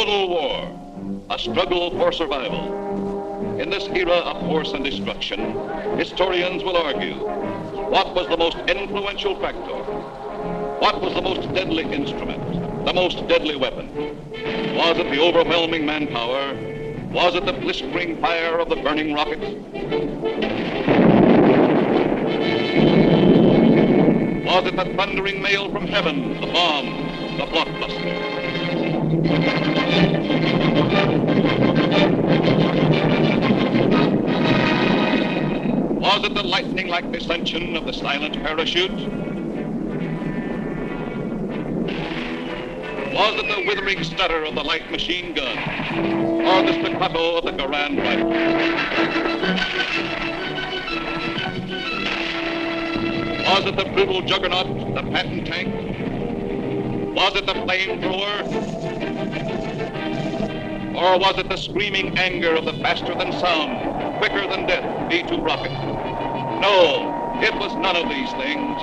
Total war, a struggle for survival. In this era of force and destruction, historians will argue, what was the most influential factor? What was the most deadly instrument, the most deadly weapon? Was it the overwhelming manpower? Was it the blistering fire of the burning rocket? Was it the thundering mail from heaven, the bomb, the blockbuster? Was it the lightning-like descension of the silent parachute? Was it the withering stutter of the light machine gun? Or the staccato of the Garand rifle? Was it the brutal juggernaut, the Patton tank? Was it the flamethrower? Or was it the screaming anger of the faster-than-sound, quicker-than-death B-2 rocket? No, it was none of these things.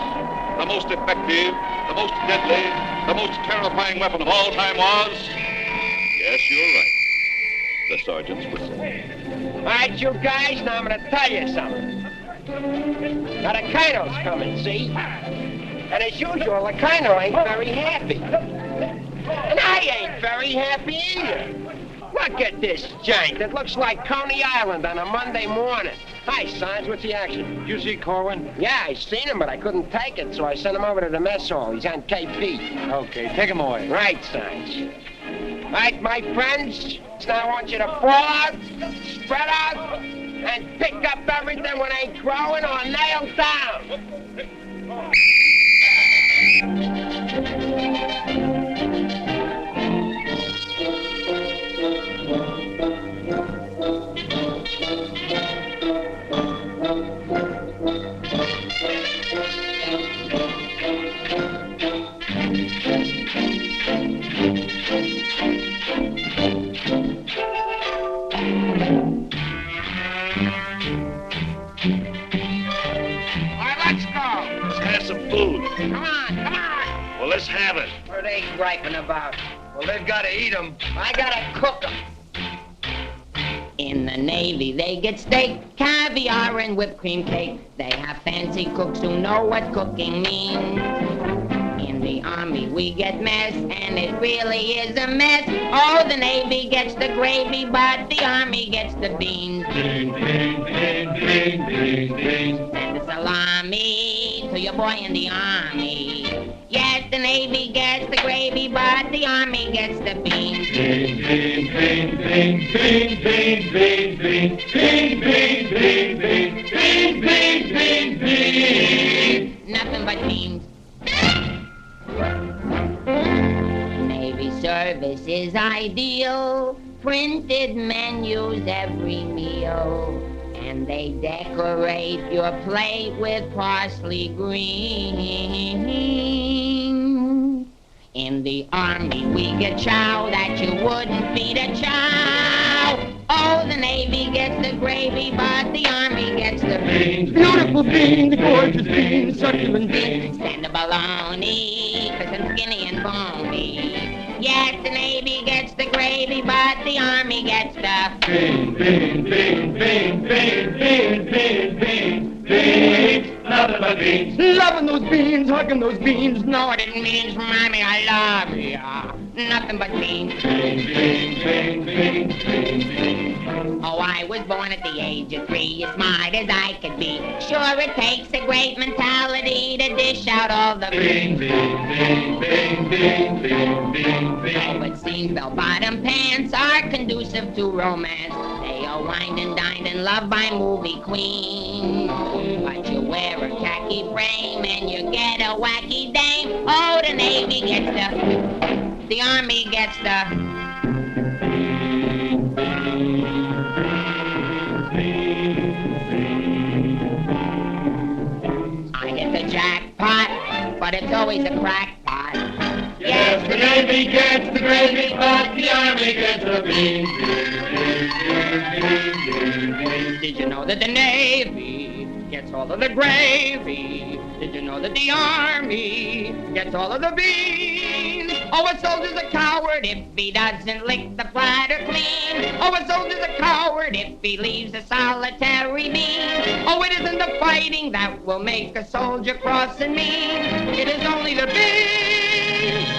The most effective, the most deadly, the most terrifying weapon of all time was... Yes, you're right. The sergeant's whistle. All right, you guys, now I'm going to tell you something. Now, the Kino's coming, see? And as usual, the Kino ain't very happy. And I ain't very happy either. Look at this giant. It looks like Coney Island on a Monday morning. Hi, Sarge, what's the action? Did you see Corwin? Yeah, I seen him, but I couldn't take it, so I sent him over to the mess hall. He's on KP. Okay, take him away. Right, Sarge. All right, my friends, now I want you to fall out, spread out, and pick up everything when ain't growing or nailed down. Let's have it. What are they griping about? Well, they've got to eat them. I gotta cook them. In the Navy, they get steak, caviar, and whipped cream cake. They have fancy cooks who know what cooking means. In the Army, we get mess, and it really is a mess. Oh, the Navy gets the gravy, but the Army gets the beans. Bean, bean, bean, bean, bean, bean. Send a salami to your boy in the Army. Yes, the Navy gets the gravy, but the Army gets the beans. Bean, bean, bean, bean, bean, bean, bean, bean, bean, bean, bean, bean, bean, bean, bean, bean. Nothing but beans. Navy service is ideal. Printed menus every meal. And they decorate your plate with parsley green. In the Army, we get chow that you wouldn't feed a chow. Oh, the Navy gets the gravy, but the Army gets the beans. Beautiful beans, gorgeous beans, succulent beans. Stand the bologna, cause I'm skinny and bony. Yes, the Navy gets the gravy, but the Army gets the bean, bean, bean, bean, bean, bean, bean, bean, beans. Nothing but beans. Loving those beans, hugging those beans. know what it means, Mommy, I love ya. Nothing but beans. Bean, bean, bean, bean, bean, bean. Oh, I was born at the age of 3, as smart as I could be. Sure, it takes a great mentality to dish out all the Bean, bean, bean, bean, bean, bean, bean, bean. Oh, it seems bell-bottom pants are conducive to romance. They are wined and dined and loved by movie queens. But you wear a khaki frame and you get a wacky dame. Oh, the Navy gets the Army gets the I get the jackpot, but it's always a crackpot. Yes, the Navy gets the gravy, but the Army gets the beans. Did you know that the Navy gets all of the gravy? Did you know that the Army gets gets all of the beans. Oh, a soldier's a coward if he doesn't lick the platter clean. Oh, a soldier's a coward if he leaves a solitary bean. Oh, it isn't the fighting that will make a soldier cross and mean. It is only the beans.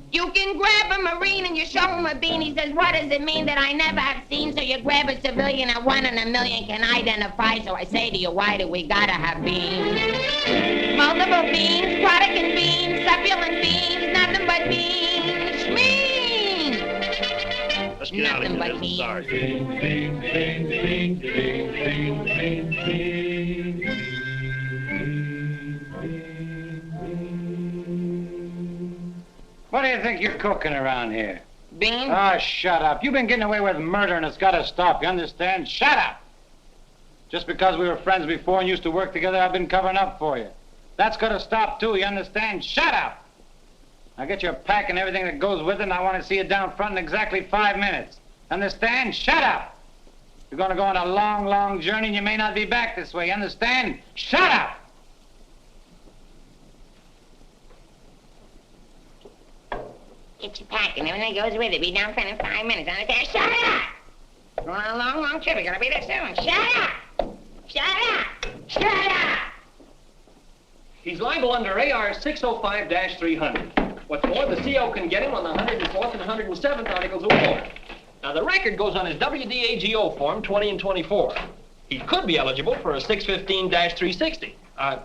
You can grab a Marine and you show him a bean. He says, what does it mean that I never have seen? So you grab a civilian that 1 in a million can identify. So I say to you, why do we gotta have beans? Multiple beans, product and beans, succulent beans, nothing but beans. Schmeen! Let's get out of here. Nothing but beans. Sorry. What do you think you're cooking around here? Beans? Oh, shut up. You've been getting away with murder and it's got to stop, you understand? Shut up! Just because we were friends before and used to work together, I've been covering up for you. That's got to stop, too, you understand? Shut up! Now get your pack and everything that goes with it, and I want to see you down front in exactly 5 minutes. Understand? Shut up! You're going to go on a long, long journey, and you may not be back this way, you understand? Shut up! Get your pack and everything goes with it. Be down front in 5 minutes. Understand? Shut up! Going on a long, long trip. We're gonna be there soon. Shut up! Shut up! Shut up! He's liable under AR 605-300. What's more, the CO can get him on the 104th and 107th Articles of War. Now, the record goes on his WDAGO form 20 and 24. He could be eligible for a 615-360.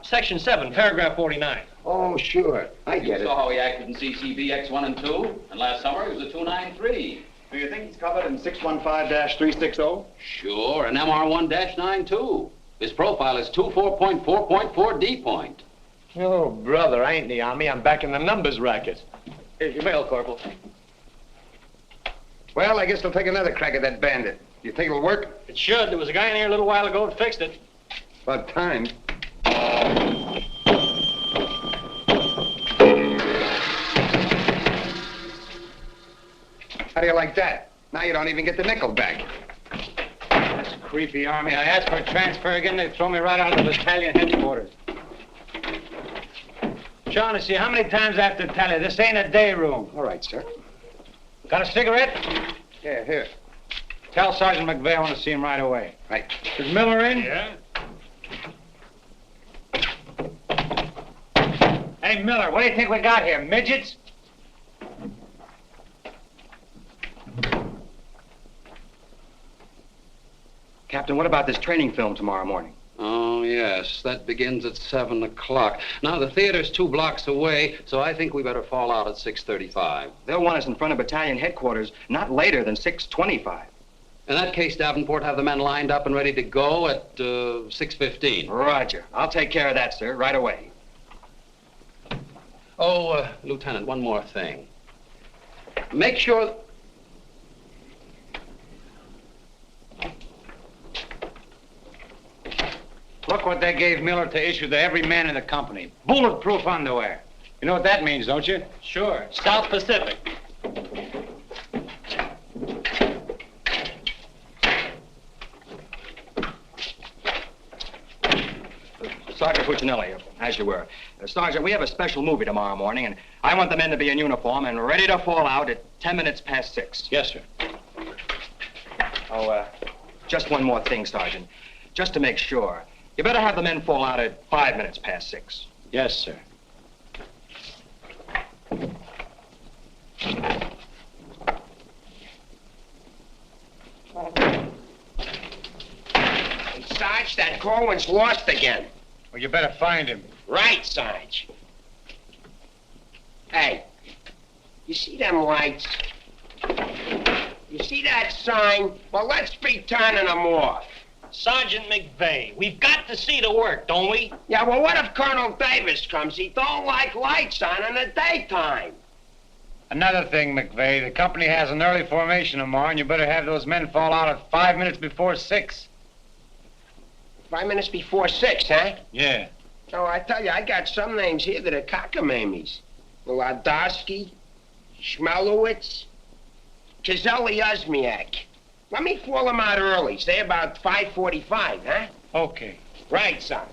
Section 7, paragraph 49. Oh, sure. I You get it. saw how he acted in CCB X1 and 2, and last summer he was a 293. Do you think he's covered in 615-360? Sure, and MR1-9 too. His profile is 24.4.4 D point. Oh, brother, I ain't in the Army. I'm back in the numbers racket. Here's your mail, Corporal. Well, I guess they'll take another crack at that bandit. You think it'll work? It should. There was a guy in here a little while ago that fixed it. About time. How do you like that? Now you don't even get the nickel back. That's a creepy army. I asked for a transfer again, they throw me right out of the battalion headquarters. Shaughnessy, how many times I have to tell you, this ain't a day room. All right, sir. Got a cigarette? Yeah, here. Tell Sergeant McVeigh I want to see him right away. Right. Is Miller in? Yeah? Hey, Miller, what do you think we got here, midgets? Captain, what about this training film tomorrow morning? Oh, yes, that begins at 7 o'clock. Now, the theater's 2 blocks away, so I think we better fall out at 6:35. They'll want us in front of battalion headquarters not later than 6:25. In that case, Davenport, have the men lined up and ready to go at 6:15. Roger. I'll take care of that, sir, right away. Oh, Lieutenant, one more thing. Make sure... Look what they gave Miller to issue to every man in the company. Bulletproof underwear. You know what that means, don't you? Sure. South Pacific. Sergeant Puccinelli, as you were. Sergeant, we have a special movie tomorrow morning, and I want the men to be in uniform and ready to fall out at 10 minutes past 6. Yes, sir. Oh, just one more thing, Sergeant. Just to make sure. You better have the men fall out at 5 minutes past 6. Yes, sir. Hey, Sarge, that Corwin's lost again. Well, you better find him. Right, Sarge. Hey, you see them lights? You see that sign? Well, let's be turning them off. Sergeant McVeigh, we've got to see the work, don't we? Yeah, well, what if Colonel Davis comes? He don't like lights on in the daytime. Another thing, McVeigh, the company has an early formation tomorrow, and you better have those men fall out at 5 minutes before 6. 5 minutes before 6, huh? Yeah. Oh, I tell you, I got some names here that are cockamamies. Wladowski, Schmelowitz, Kazeli Osmiak. Let me fall them out early, say about 5:45, huh? Okay. Right, son.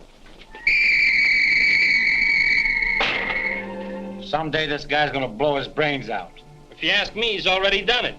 Someday this guy's gonna blow his brains out. If you ask me, he's already done it.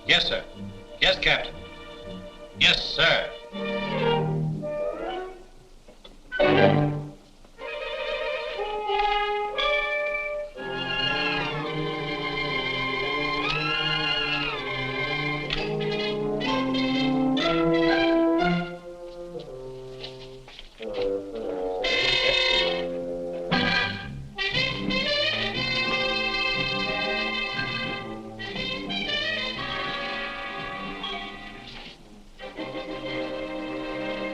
Yes, sir. Yes, Captain. Yes, sir.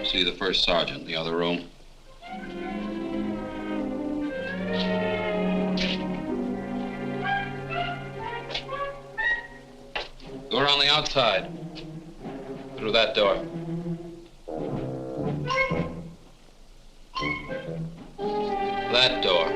See the first sergeant in the other room. Go around the outside. Through that door. That door.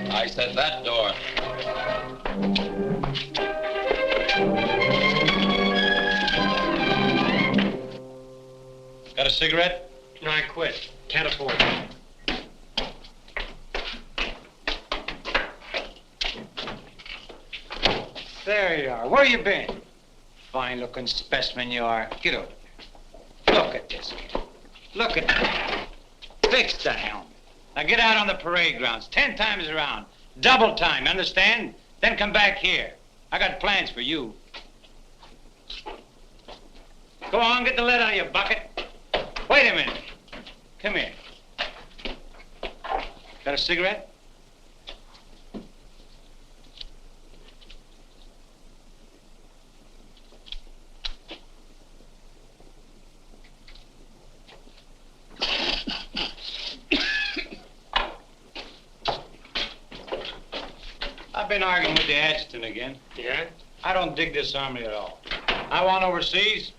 I said that door. Got a cigarette? No, I quit. Can't afford it. There you are. Where you been? Fine-looking specimen you are. Get over there. Look at this. Look at that. Fix the helmet. Now get out on the parade grounds 10 times around. Double time, understand? Then come back here. I got plans for you. Go on, get the lead out of your bucket. Wait a minute. Come here. Got a cigarette? I've been arguing with the adjutant again. Yeah? I don't dig this army at all. I want overseas,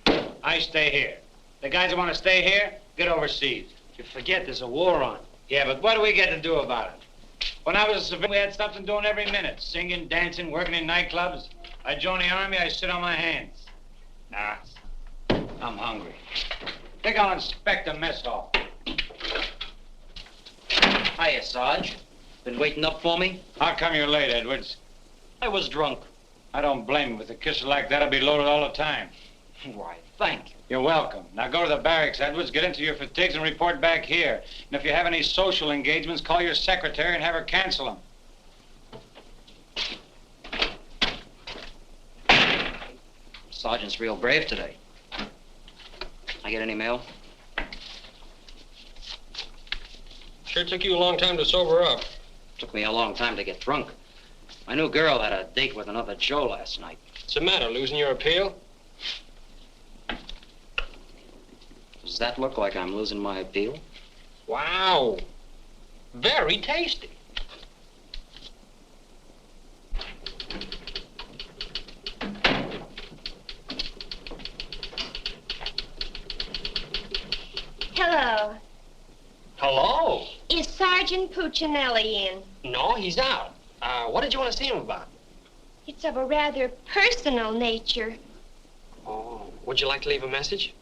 I stay here. The guys that want to stay here, get overseas. You forget there's a war on. Yeah, but what do we get to do about it? When I was a civilian, we had something doing every minute. Singing, dancing, working in nightclubs. I joined the army, I sit on my hands. Nah, I'm hungry. Think I'll inspect the mess hall. Hiya, Sarge. Been waiting up for me? How come you're late, Edwards? I was drunk. I don't blame you. With a kisser like that, I'll be loaded all the time. Why, thank you. You're welcome. Now go to the barracks, Edwards, get into your fatigues and report back here. And if you have any social engagements, call your secretary and have her cancel them. Sergeant's real brave today. I get any mail? Sure took you a long time to sober up. Took me a long time to get drunk. My new girl had a date with another Joe last night. What's the matter, losing your appeal? Does that look like I'm losing my appeal? Wow. Very tasty. Hello. Hello. Is Sergeant Puccinelli in? No, he's out. What did you want to see him about? It's of a rather personal nature. Oh, would you like to leave a message?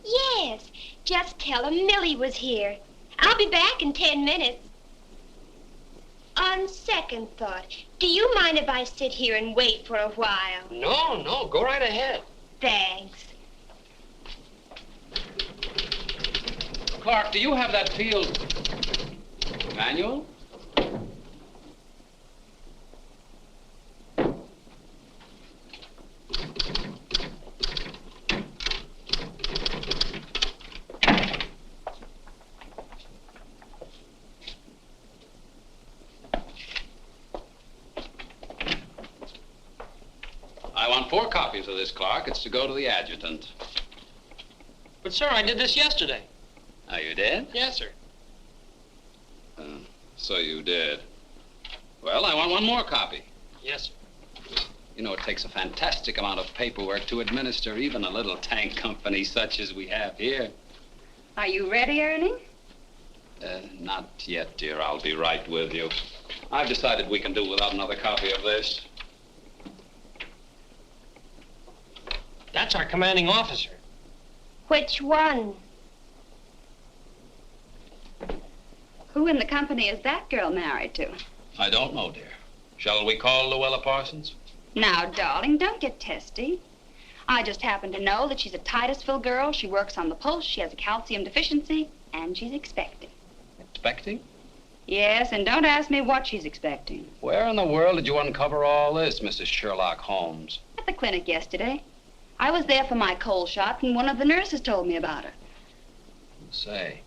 Yes. Just tell him Millie was here. I'll be back in 10 minutes. On second thought, do you mind if I sit here and wait for a while? No, go right ahead. Thanks. Clark, do you have that field manual? I want 4 copies of this, Clark. It's to go to the adjutant. But, sir, I did this yesterday. Oh, you did? Yes, sir. So you did. Well, I want 1 more copy. Yes, sir. You know, it takes a fantastic amount of paperwork to administer even a little tank company such as we have here. Are you ready, Ernie? Not yet, dear. I'll be right with you. I've decided we can do without another copy of this. That's our commanding officer. Which one? Who in the company is that girl married to? I don't know, dear. Shall we call Luella Parsons? Now, darling, don't get testy. I just happen to know that she's a Titusville girl. She works on the pulse. She has a calcium deficiency, and she's expecting. Expecting? Yes, and don't ask me what she's expecting. Where in the world did you uncover all this, Mrs. Sherlock Holmes? At the clinic yesterday. I was there for my cold shot, and one of the nurses told me about her. Say,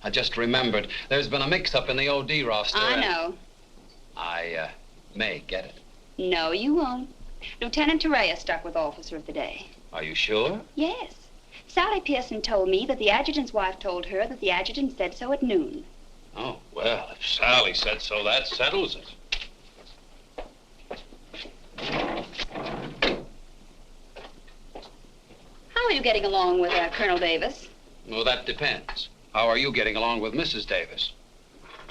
I just remembered. There's been a mix-up in the OD roster. I know. I may get it. No, you won't. Lieutenant Torrea stuck with Officer of the Day. Are you sure? Yes. Sally Pearson told me that the adjutant's wife told her that the adjutant said so at noon. Oh, well, if Sally said so, that settles it. How are you getting along with Colonel Davis? Well, that depends. How are you getting along with Mrs. Davis?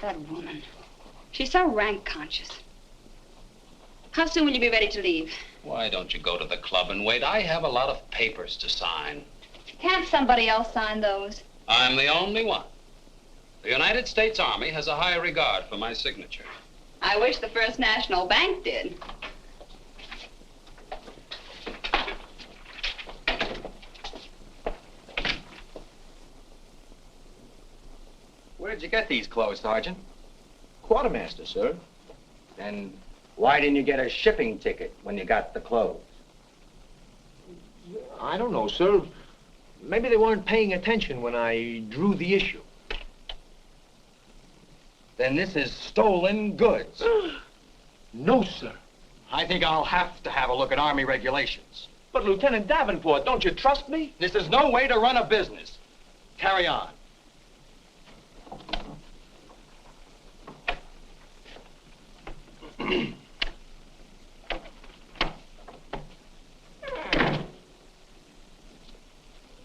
That woman. She's so rank conscious. How soon will you be ready to leave? Why don't you go to the club and wait? I have a lot of papers to sign. Can't somebody else sign those? I'm the only one. The United States Army has a high regard for my signature. I wish the First National Bank did. Where'd you get these clothes, Sergeant? Quartermaster, sir. Then why didn't you get a shipping ticket when you got the clothes? I don't know, sir. Maybe they weren't paying attention when I drew the issue. Then this is stolen goods. No, sir. I think I'll have to have a look at Army regulations. But, Lieutenant Davenport, don't you trust me? This is no way to run a business. Carry on.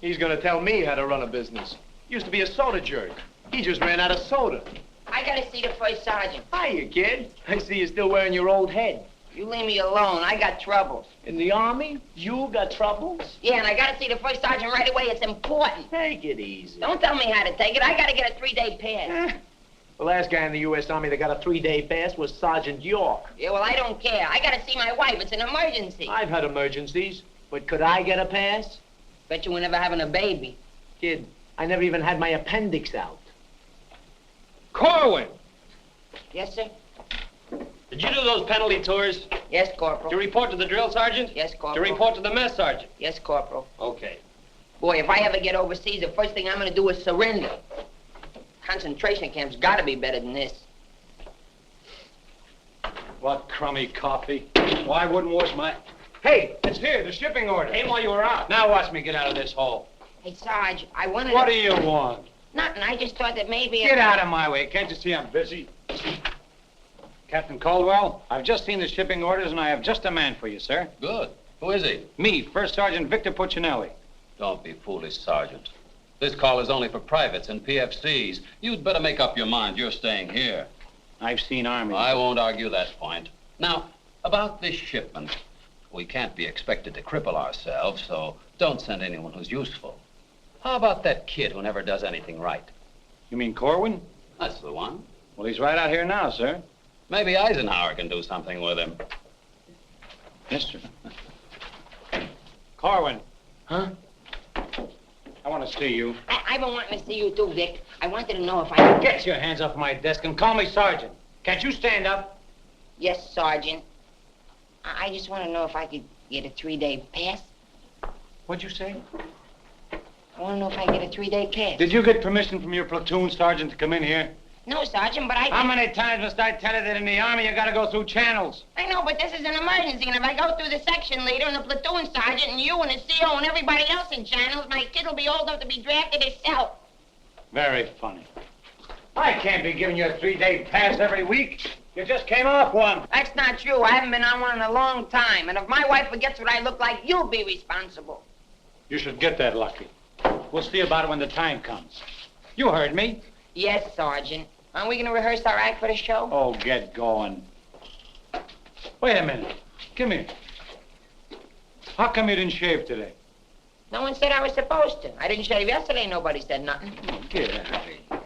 He's gonna tell me how to run a business. Used to be a soda jerk. He just ran out of soda. I gotta see the first sergeant. Hiya, kid. I see you're still wearing your old head. You leave me alone. I got troubles. In the Army? You got troubles? Yeah, and I gotta see the first sergeant right away. It's important. Take it easy. Don't tell me how to take it. I gotta get a 3-day pass. The last guy in the U.S. Army that got a 3-day pass was Sergeant York. Yeah, well, I don't care. I gotta see my wife. It's an emergency. I've had emergencies, but could I get a pass? Bet you were never having a baby. Kid, I never even had my appendix out. Corwin! Yes, sir? Did you do those penalty tours? Yes, Corporal. To report to the drill sergeant? Yes, Corporal. To report to the mess sergeant? Yes, Corporal. Okay. Boy, if I ever get overseas, the first thing I'm gonna do is surrender. Concentration camp's gotta be better than this. What crummy coffee. Why wouldn't wash my... Hey, it's here, the shipping order. Came while you were out. Now watch me get out of this hole. Hey, Sarge, I wanted What to... do you want? Nothing. I just thought that maybe... Get out of my way. Can't you see I'm busy? Captain Caldwell, I've just seen the shipping orders, and I have just a man for you, sir. Good. Who is he? Me, First Sergeant Victor Puccinelli. Don't be foolish, Sergeant. This call is only for privates and PFCs. You'd better make up your mind. You're staying here. I've seen Army. I won't argue that point. Now, about this shipment. We can't be expected to cripple ourselves, so don't send anyone who's useful. How about that kid who never does anything right? You mean Corwin? That's the one. Well, he's right out here now, sir. Maybe Eisenhower can do something with him. Mister. Corwin. Huh? I want to see you. I've been wanting to see you too, Dick. I wanted to know if I could... Get your hands off my desk and call me Sergeant. Can't you stand up? Yes, Sergeant. I just want to know if I could get a 3-day pass. What'd you say? I want to know if I get a 3-day pass. Did you get permission from your platoon sergeant to come in here? No, Sergeant, but I... How many times must I tell you that in the Army you gotta go through channels? I know, but this is an emergency, and if I go through the section leader and the platoon sergeant and you and the CO and everybody else in channels, my kid will be old enough to be drafted himself. Very funny. I can't be giving you a 3-day pass every week. You just came off one. That's not true. I haven't been on one in a long time, and if my wife forgets what I look like, you'll be responsible. You should get that lucky. We'll see about it when the time comes. You heard me. Yes, Sergeant. Aren't we going to rehearse our act for the show? Oh, get going. Wait a minute. Come here. How come you didn't shave today? No one said I was supposed to. I didn't shave yesterday. Nobody said nothing. Oh, get out of here.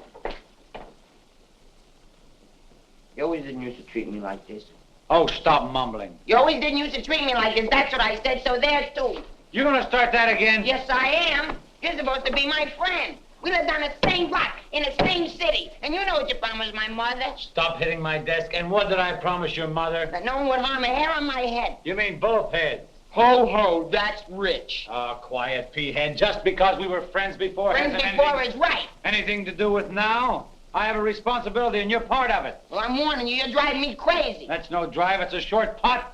You always didn't used to treat me like this. Oh, stop mumbling. You always didn't used to treat me like this. That's what I said, so there, too. You gonna start that again? Yes, I am. You're supposed to be my friend. We lived on the same block, in the same city. And you know what you promised my mother. Stop hitting my desk. And what did I promise your mother? That no one would harm a hair on my head. You mean both heads? Ho, ho, that's rich. Oh, quiet, P-head. Just because we were friends before... Friends before is right. Anything to do with now? I have a responsibility, and you're part of it. Well, I'm warning you, you're driving me crazy. That's no drive. It's a short putt.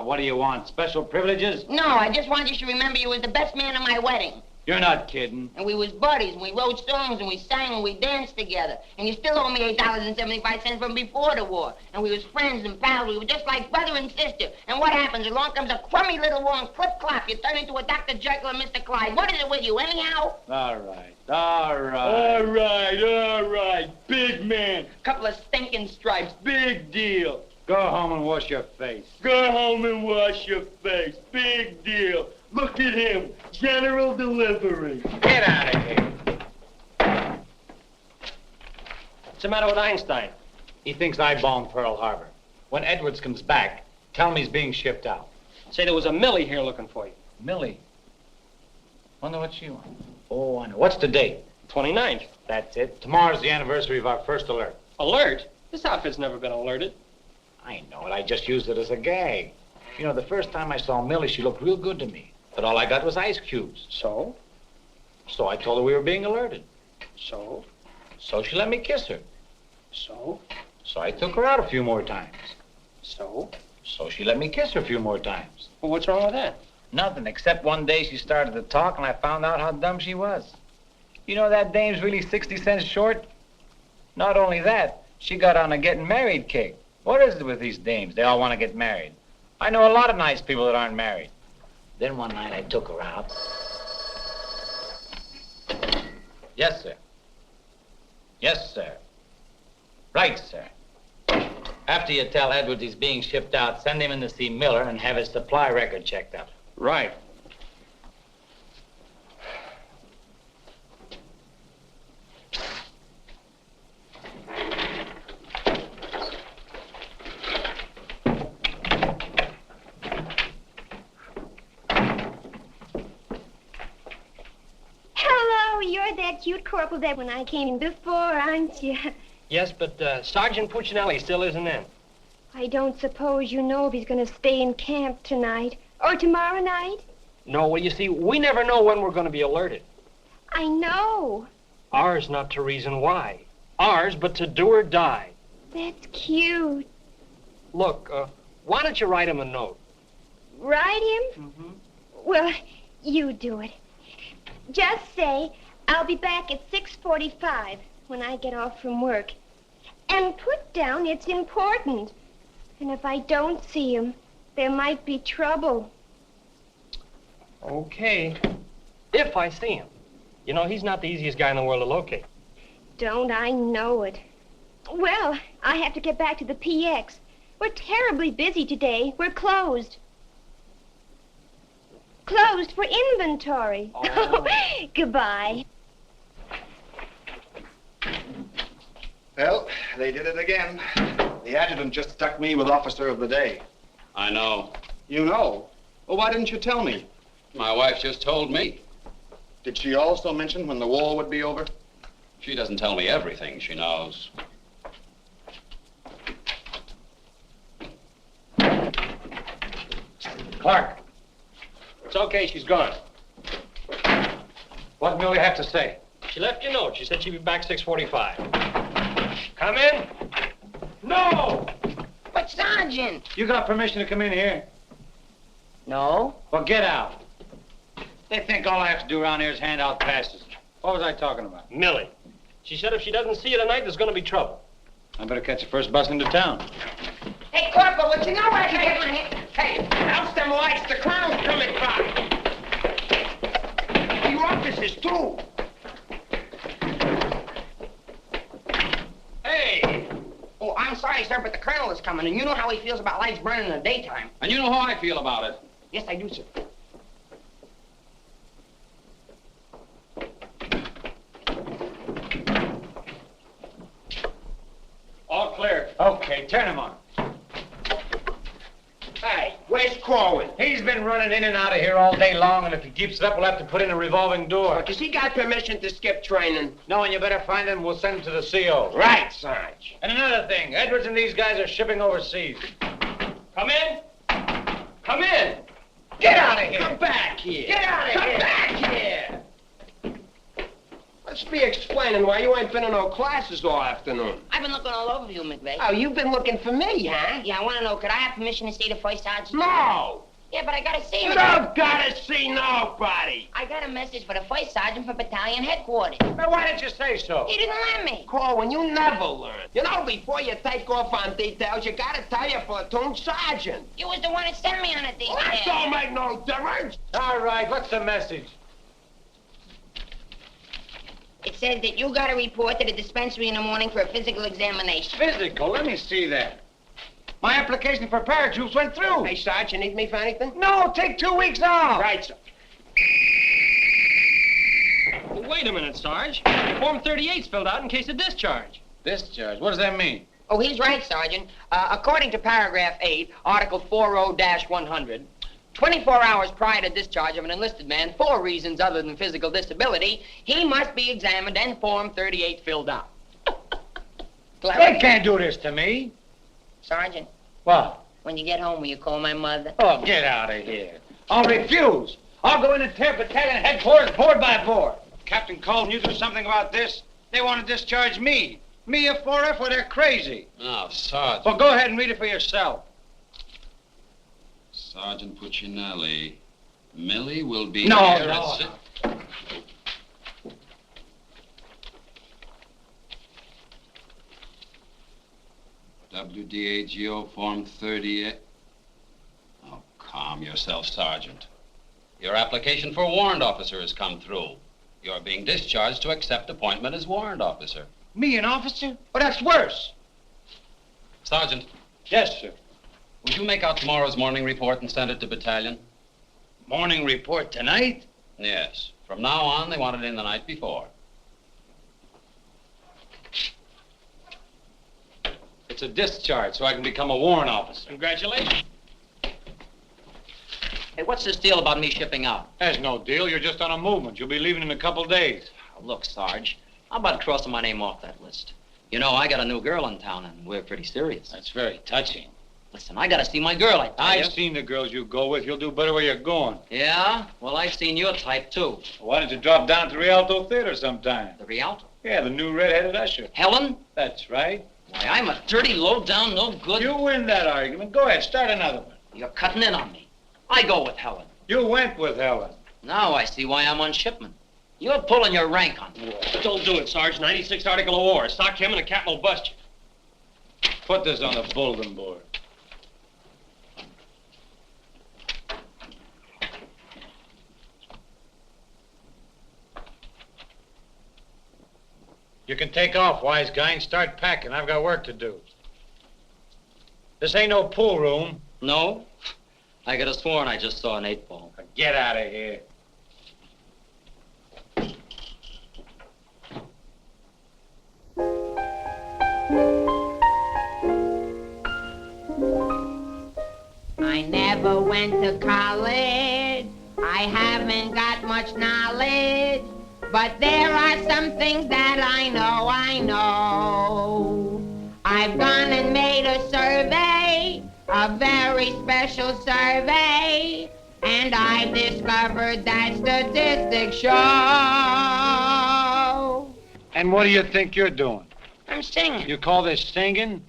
What do you want? Special privileges? No, I just want you to remember you was the best man at my wedding. You're not kidding. And we was buddies, and we wrote songs, and we sang, and we danced together. And you still owe me $8.75 from before the war. And we was friends and pals. We were just like brother and sister. And what happens? Along comes a crummy little war and clip-clop. You turn into a Dr. Jekyll and Mr. Clyde. What is it with you, anyhow? All right. All right. Big man. Couple of stinking stripes. Big deal. Go home and wash your face. Go home and wash your face. Big deal. Look at him. General delivery. Get out of here. What's the matter with Einstein? He thinks I bombed Pearl Harbor. When Edwards comes back, tell him he's being shipped out. Say there was a Millie here looking for you. Millie? Wonder what she wants. Oh, I know. What's the date? 29th. That's it. Tomorrow's the anniversary of our first alert. Alert? This outfit's never been alerted. I know it. I just used it as a gag. You know, the first time I saw Millie, she looked real good to me. But all I got was ice cubes. So? So I told her we were being alerted. So? So she let me kiss her. So? So I took her out a few more times. So? So she let me kiss her a few more times. Well, what's wrong with that? Nothing, except one day she started to talk and I found out how dumb she was. You know that dame's really 60 cents short? Not only that, she got on a getting married kick. What is it with these dames? They all want to get married. I know a lot of nice people that aren't married. Then one night I took her out. Yes, sir. Yes, sir. Right, sir. After you tell Edwards he's being shipped out, send him in to see Miller and have his supply record checked out. Right. You're that cute corporal that when I came in before, aren't you? Yes, but Sergeant Puccinelli still isn't in. I don't suppose you know if he's going to stay in camp tonight or tomorrow night? No, well, you see, we never know when we're going to be alerted. I know. Ours not to reason why. Ours, but to do or die. That's cute. Look, why don't you write him a note? Write him? Mm-hmm. Well, you do it. Just say, I'll be back at 6:45 when I get off from work. And put down it's important. And if I don't see him, there might be trouble. Okay. If I see him. You know, he's not the easiest guy in the world to locate. Don't I know it? Well, I have to get back to the PX. We're terribly busy today. We're closed. closed for inventory. Oh. Goodbye. Well, they did it again. The adjutant just stuck me with Officer of the Day. I know. You know? Well, why didn't you tell me? My wife just told me. Did she also mention when the war would be over? She doesn't tell me everything she knows. Clark, It's okay, she's gone. what Millie have to say? She left you a note. She said she'd be back 6:45. Come in. No! But, Sergeant. You got permission to come in here? No. Well, get out. They think all I have to do around here is hand out passes. What was I talking about? Millie. She said if she doesn't see you tonight, there's going to be trouble. I better catch the first bus into town. Hey, Corporal, what you know where I can get my hand? Hey, house them lights, the crown's coming by. You officers, too. Hey! Oh, I'm sorry, sir, but the colonel is coming, and you know how he feels about lights burning in the daytime. And you know how I feel about it. Yes, I do, sir. All clear. Okay, turn him on. Hey, where's Corwin? He's been running in and out of here all day long, and if he keeps it up, we'll have to put in a revolving door. Because he got permission to skip training. No, and you better find him. We'll send him to the CO. Right, Sarge. And another thing, Edwards and these guys are shipping overseas. Come in. Come in. Get out of here. Come back here. Get out of here. Come back here. Let's be explaining why you ain't been in no classes all afternoon. I've been looking all over you, McVeigh. Oh, you've been looking for me, huh? Yeah, I want to know, could I have permission to see the first sergeant? No. Yeah, but I got to see You him. don't gotta see nobody. I got a message for the first sergeant from battalion headquarters. Well, why didn't you say so? He didn't let me. Corwin, you never learn. You know, before you take off on details, you gotta tell your platoon sergeant. You was the one that sent me on a detail. Well, that don't make no difference. All right, what's the message? It says that you got to report to the dispensary in the morning for a physical examination. Physical? Let me see that. My application for paratroops went through. Hey, Sarge, you need me for anything? No, take 2 weeks off. Right, sir. Well, wait a minute, Sarge. Form 38's filled out in case of discharge. Discharge? What does that mean? Oh, he's right, Sergeant. According to paragraph 8, article 40-100, 24 hours prior to discharge of an enlisted man for reasons other than physical disability, he must be examined and Form 38 filled out. They can't do this to me. Sergeant, What? when you get home, will you call my mother? Oh, get out of here. I'll refuse. I'll go in and tear battalion headquarters board by board. Captain Colton, you do something about this? They want to discharge me. Me, a 4F, well, they're crazy. Now, Sergeant. Well, go ahead and read it for yourself. Sergeant Puccinelli. Millie will be No, here no, at si- WDAGO Form 38. Oh, calm yourself, Sergeant. Your application for warrant officer has come through. You're being discharged to accept appointment as warrant officer. Me, an officer? Well, that's worse. Sergeant, Yes, sir. would you make out tomorrow's morning report and send it to battalion? Morning report tonight? Yes. From now on, they want it in the night before. It's a discharge, so I can become a warrant officer. Congratulations. Hey, what's this deal about me shipping out? There's no deal. You're just on a movement. You'll be leaving in a couple days. Oh, look, Sarge, how about crossing my name off that list? You know, I got a new girl in town, and we're pretty serious. That's very touching. Listen, I gotta see my girl, I tell you. I've seen the girls you go with. You'll do better where you're going. Yeah? Well, I've seen your type, too. Why don't you drop down to the Rialto Theater sometime? The Rialto? Yeah, the new red-headed usher. Helen? That's right. Why, I'm a dirty, low-down, no good... You win that argument. Go ahead, start another one. You're cutting in on me. I go with Helen. You went with Helen. Now I see why I'm on shipment. You're pulling your rank on me. Don't do it, Sarge. 96 article of war. Stock him and the captain will bust you. Put this on the bulletin board. You can take off, wise guy, and start packing. I've got work to do. This ain't no pool room. No? I could have sworn I just saw an 8-ball. get out of here. I never went to college. I haven't got much knowledge. But there are some things that I know. I've gone and made a survey, a very special survey, and I've discovered that statistics show. And what do you think you're doing? I'm singing. You call this singing?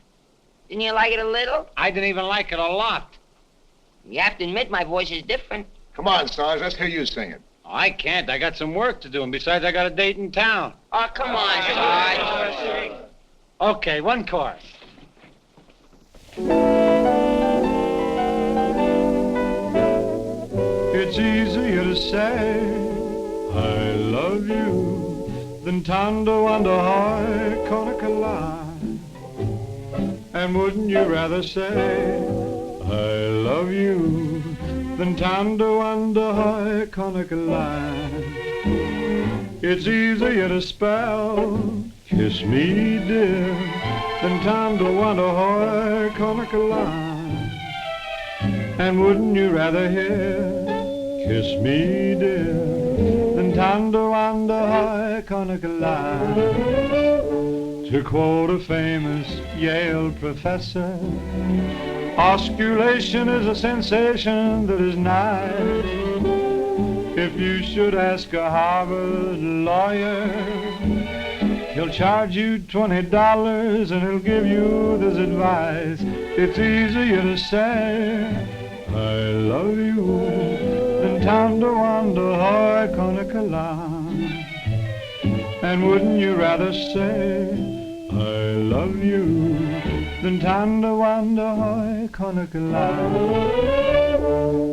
Didn't you like it a little? I didn't even like it a lot. You have to admit my voice is different. Come on, Sarge, let's hear you sing it. I can't. I got some work to do, and besides, I got a date in town. Oh, come on, Sarge. Okay, one chord. It's easier to say I love you than to wonder how lie. And wouldn't you rather say I love you than to wonder how lie? It's easier to spell kiss me dear than to wonder how lie. And wouldn't you rather hear kiss me dear than to wonder how lie? To quote a famous Yale professor, osculation is a sensation that is nigh. If you should ask a Harvard lawyer, he'll charge you $20 and he'll give you this advice. It's easier to say I love you than to wonder how lie. And wouldn't you rather say I love you than to wonder how lie?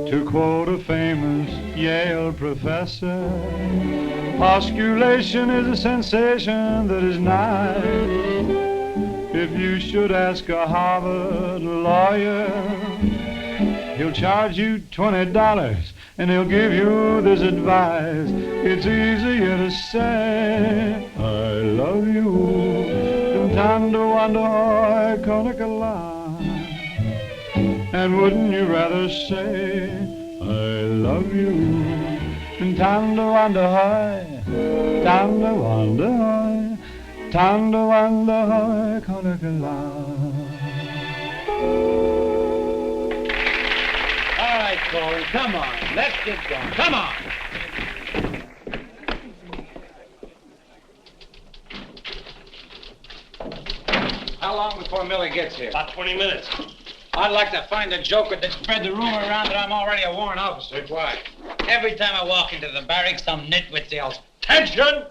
To quote a famous Yale professor, osculation is a sensation that is nigh. If you should ask a Harvard lawyer, he'll charge you $20 and he'll give you this advice. It's easier to say I love you than to wonder how lie. And wouldn't you rather say I love you than to wonder how, to wonder how, to wonder how lie? All right, Corey, come on. Let's get going. Come on. How long before Millie gets here? About 20 minutes. I'd like to find a joker that spread the rumor around that I'm already a warrant officer. Why? Every time I walk into the barracks, some nitwit yells, "Attention!"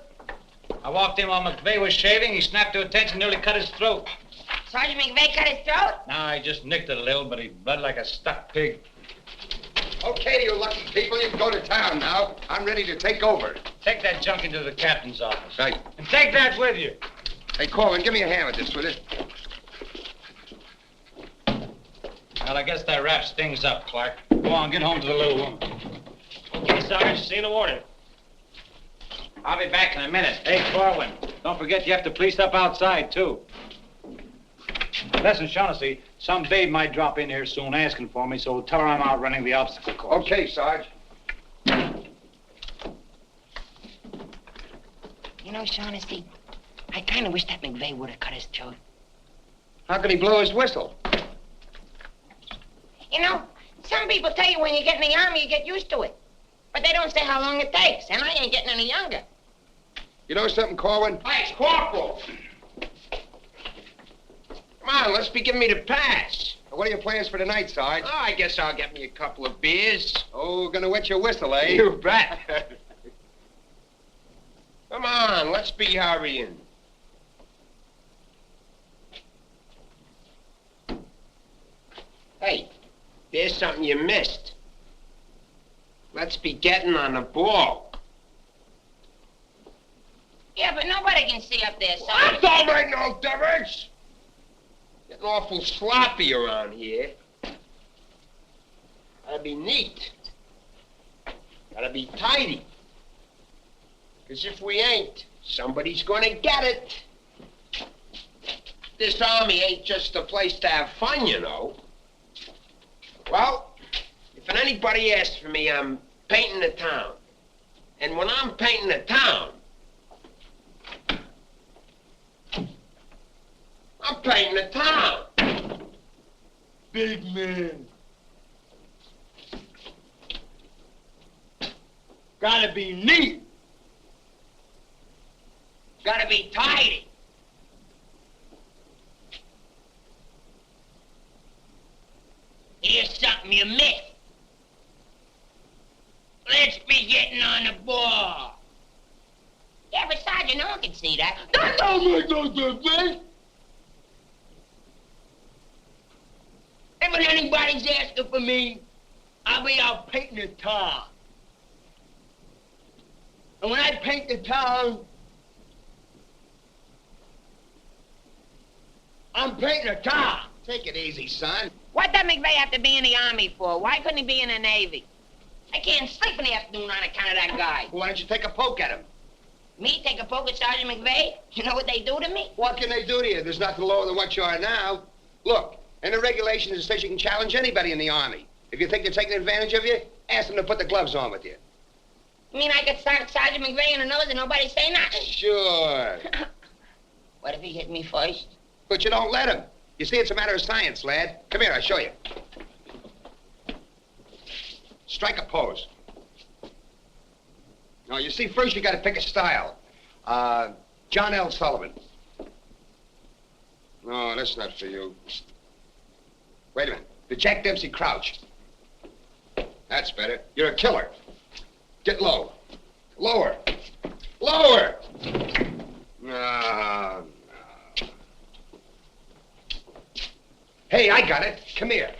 I walked in while McVeigh was shaving. He snapped to attention, nearly cut his throat. Sergeant McVeigh cut his throat? No, he just nicked it a little, but he bled like a stuck pig. Okay, you lucky people, you can go to town now. I'm ready to take over. Take that junk into the captain's office. Right. And take that with you. Hey, Corwin, give me a hand with this, will you? Well, I guess that wraps things up, Clark. Go on, get home to the little woman. Okay, Sarge, see you in the morning. I'll be back in a minute. Hey, Corwin, don't forget you have to police up outside, too. Listen, Shaughnessy, some babe might drop in here soon asking for me, so tell her I'm out running the obstacle course. Okay, Sarge. You know, Shaughnessy, I kind of wish that McVeigh would have cut his throat. How could he blow his whistle? You know, some people tell you when you get in the army, you get used to it. But they don't say how long it takes, and I ain't getting any younger. You know something, Corwin? Hey, Corporal! Come on, let's be giving me the pass. What are your plans for tonight, Sarge? Oh, I guess I'll get me a couple of beers. Oh, gonna wet your whistle, eh? You bet. Come on, let's be hurrying. Hey, there's something you missed. Let's be getting on the ball. Yeah, but nobody can see up there, son. That don't make no difference. Getting awful sloppy around here. That'd be neat. Gotta be tidy. Because if we ain't, somebody's gonna get it. This army ain't just a place to have fun, you know. Well, if anybody asks for me, I'm painting the town. And when I'm painting the town, I'm painting the town. Big man. Gotta be neat. Gotta be tidy. Here's something you missed. Let's be getting on the ball. Yeah, but Sergeant, no one can see that. Don't make no difference. And when anybody's asking for me, I'll be out painting the town. And when I paint the town, I'm painting the town. Take it easy, son. What does McVeigh have to be in the Army for? Why couldn't he be in the Navy? I can't sleep in the afternoon on account of that guy. Why don't you take a poke at him? Me take a poke at Sergeant McVeigh? You know what they do to me? What can they do to you? There's nothing lower than what you are now. Look, in the regulations, it says you can challenge anybody in the Army. If you think they're taking advantage of you, ask them to put the gloves on with you. You mean I could start Sergeant McVeigh in the nose and nobody say nothing? Sure. What if he hit me first? But you don't let him. You see, it's a matter of science, lad. Come here, I'll show you. Strike a pose. Now, you see, first you gotta pick a style. John L. Sullivan. No, that's not for you. Wait a minute. The Jack Dempsey Crouch. That's better. You're a killer. Get low. Lower. Lower! No. Hey, I got it. Come here.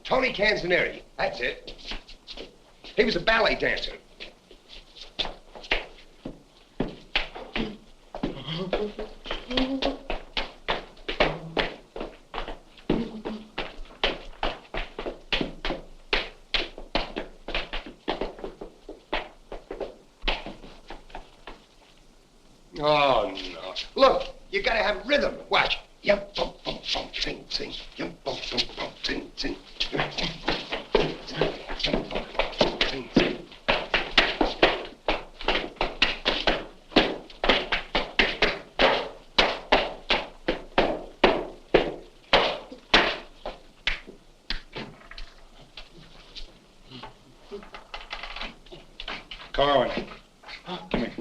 Tony Canzoneri. That's it. He was a ballet dancer. Oh, no. Look, you gotta have rhythm. Watch. Yum, bum, bum, bum, sing, sing. Yum, bum, bum, bum, sing, sing. Corwin. Come here.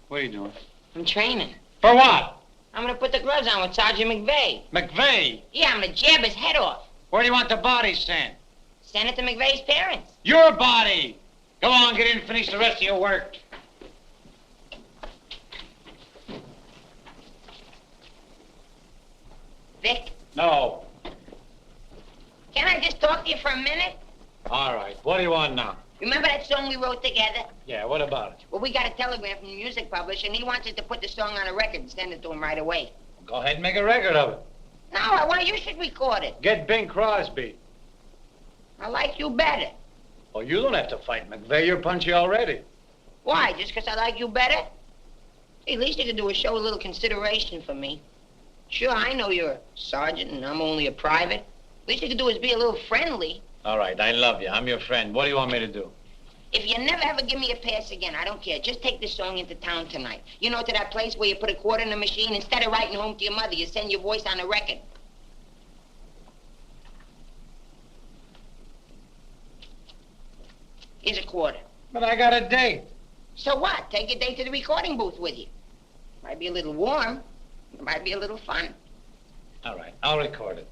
What are you doing? I'm training. For what? I'm gonna put the gloves on with Sergeant McVeigh. McVeigh? Yeah, I'm gonna jab his head off. Where do you want the body sent? Send it to McVeigh's parents. Your body! Go on, get in and finish the rest of your work. Vic, No. can I just talk to you for a minute? All right. What do you want now? Remember that song we wrote together? Yeah, what about it? Well, we got a telegram from the music publisher, and he wants us to put the song on a record and send it to him right away. Go ahead and make a record of it. No, I want you should record it. Get Bing Crosby. I like you better. Oh, you don't have to fight McVeigh. You're punchy already. Why? Just 'cause I like you better? Hey, at least you could do is show a little consideration for me. Sure, I know you're a sergeant and I'm only a private. At least you could do is be a little friendly. All right, I love you. I'm your friend. What do you want me to do? If you never ever give me a pass again, I don't care. Just take this song into town tonight. You know, to that place where you put a quarter in the machine, instead of writing home to your mother, you send your voice on a record. Here's a quarter. But I got a date. So what? Take your date to the recording booth with you. Might be a little warm. It might be a little fun. All right, I'll record it.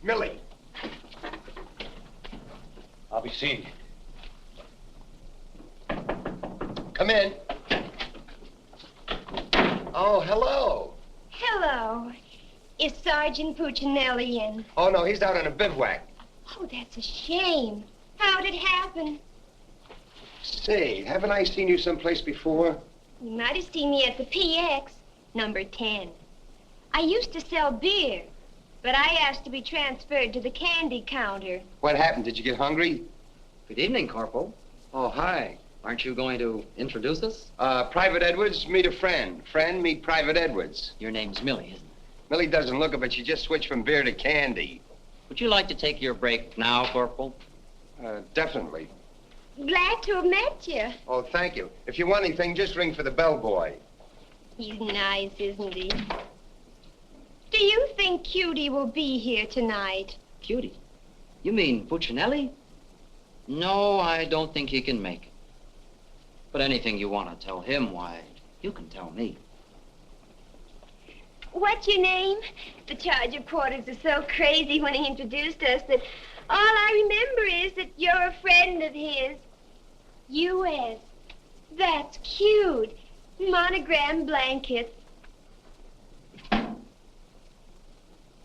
Millie. I'll be seeing you. Come in. Oh, hello. Hello. Is Sergeant Puccinelli in? Oh, no, he's out on a bivouac. Oh, that's a shame. How'd it happen? Say, haven't I seen you someplace before? You might have seen me at the PX, number 10. I used to sell beer. but I asked to be transferred to the candy counter. What happened? Did you get hungry? Good evening, Corporal. Oh, hi. Aren't you going to introduce us? Private Edwards, meet a friend. Friend, meet Private Edwards. Your name's Millie, isn't it? Millie doesn't look it, but she just switched from beer to candy. Would you like to take your break now, Corporal? Definitely. Glad to have met you. Oh, thank you. If you want anything, just ring for the bellboy. He's nice, isn't he? Do you think Cutie will be here tonight? Cutie? You mean Puccinelli? No, I don't think he can make it. But anything you want to tell him, why, you can tell me. What's your name? The charge reporters are so crazy when he introduced us that all I remember is that you're a friend of his. U.S. That's cute. Monogram blankets.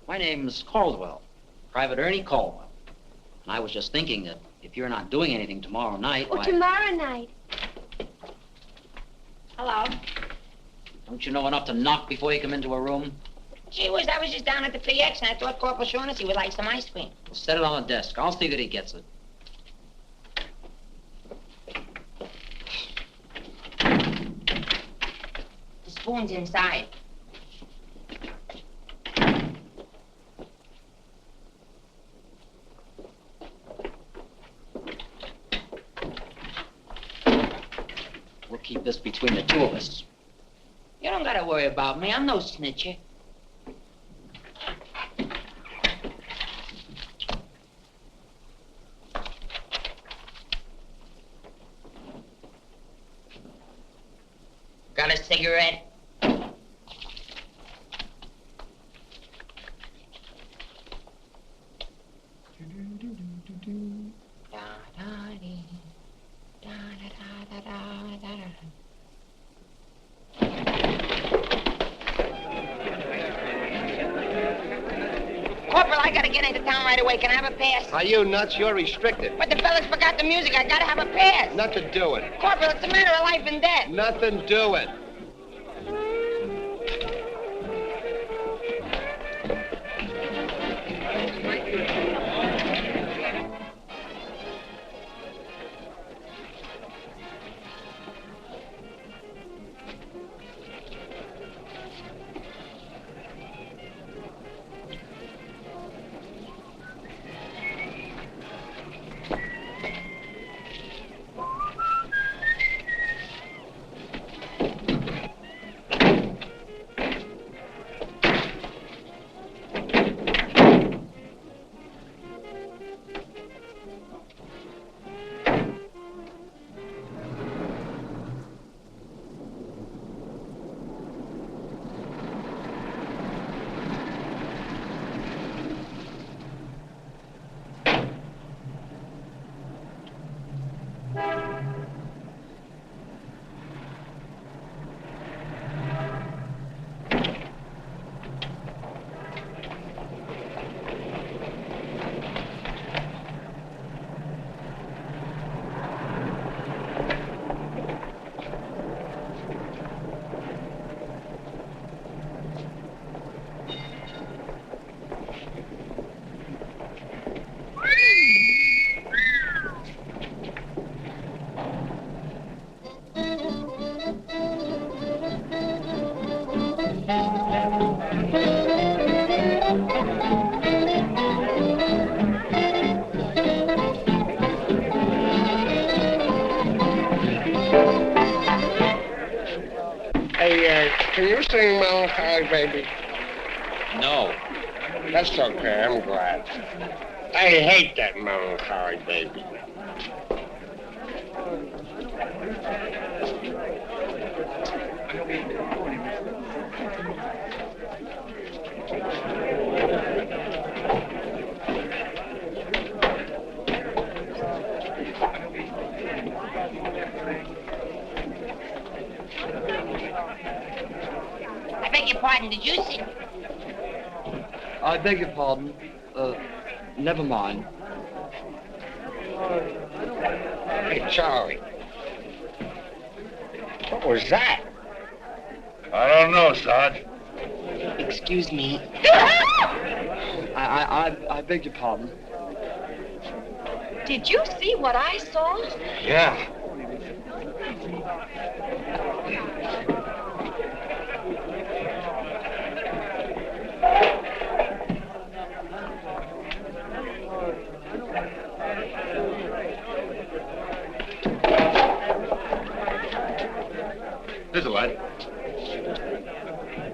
My name's Caldwell, Private Ernie Caldwell. And I was just thinking that if you're not doing anything tomorrow night, why... Tomorrow night. Hello. Don't you know enough to knock before you come into a room? Gee whiz, I was just down at the PX and I thought Corporal Shaughnessy would like some ice cream. Well, set it on the desk. I'll see that he gets it. The spoon's inside. We'll keep this between the two of us. You don't gotta worry about me. I'm no snitcher. Got a cigarette? Corporal, I gotta get into town right away. Can I have a pass? Are you nuts? You're restricted. But the fellas forgot the music. I gotta have a pass. Nothing doing. Corporal, it's a matter of life and death. Nothing doing. Can you sing Melancholy Baby? No. That's okay, I'm glad. I hate that Melancholy Baby. I beg your pardon, did you see? I beg your pardon. Never mind. Hey, Charlie. What was that? I don't know, Sarge. Excuse me. I beg your pardon. Did you see what I saw? Yeah. Here's a light.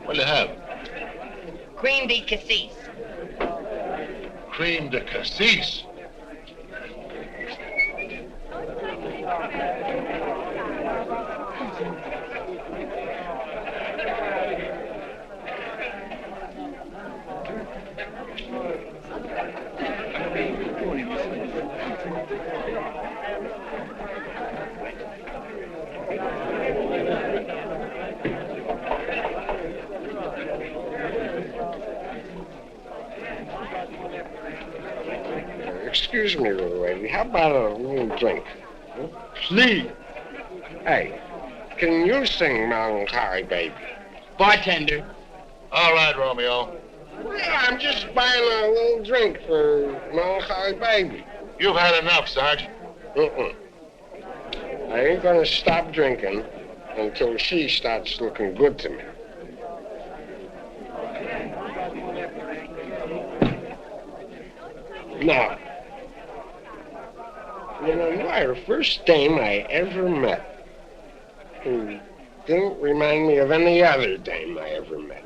What'll you have? Cream de cassis. Cream de cassis. Excuse me, little lady. How about a little drink? Please. Hey, can you sing Melancholy Baby? Bartender. All right, Romeo. Yeah, I'm just buying a little drink for Melancholy Baby. You've had enough, Sarge. I ain't gonna stop drinking until she starts looking good to me. Now, you know, you are the first dame I ever met who didn't remind me of any other dame I ever met.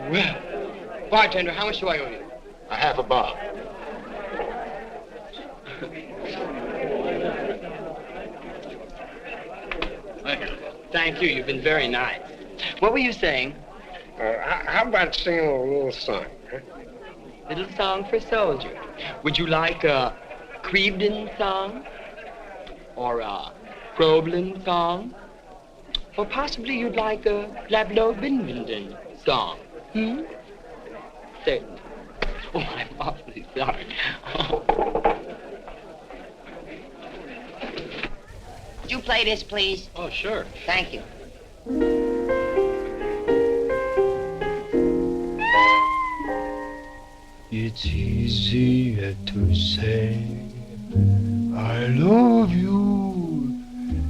Well, bartender, how much do I owe you? A half a bob. Thank you. Thank you. You've been very nice. What were you saying? How about singing a little song? Huh? Little song for soldier. Would you like a Crevedon song? Or a Problem song? Or possibly you'd like a Lablo Binbenden song? Certainly. Oh, I'm awfully sorry. Would you play this, please? Oh, sure. Thank you. It's easier to say I love you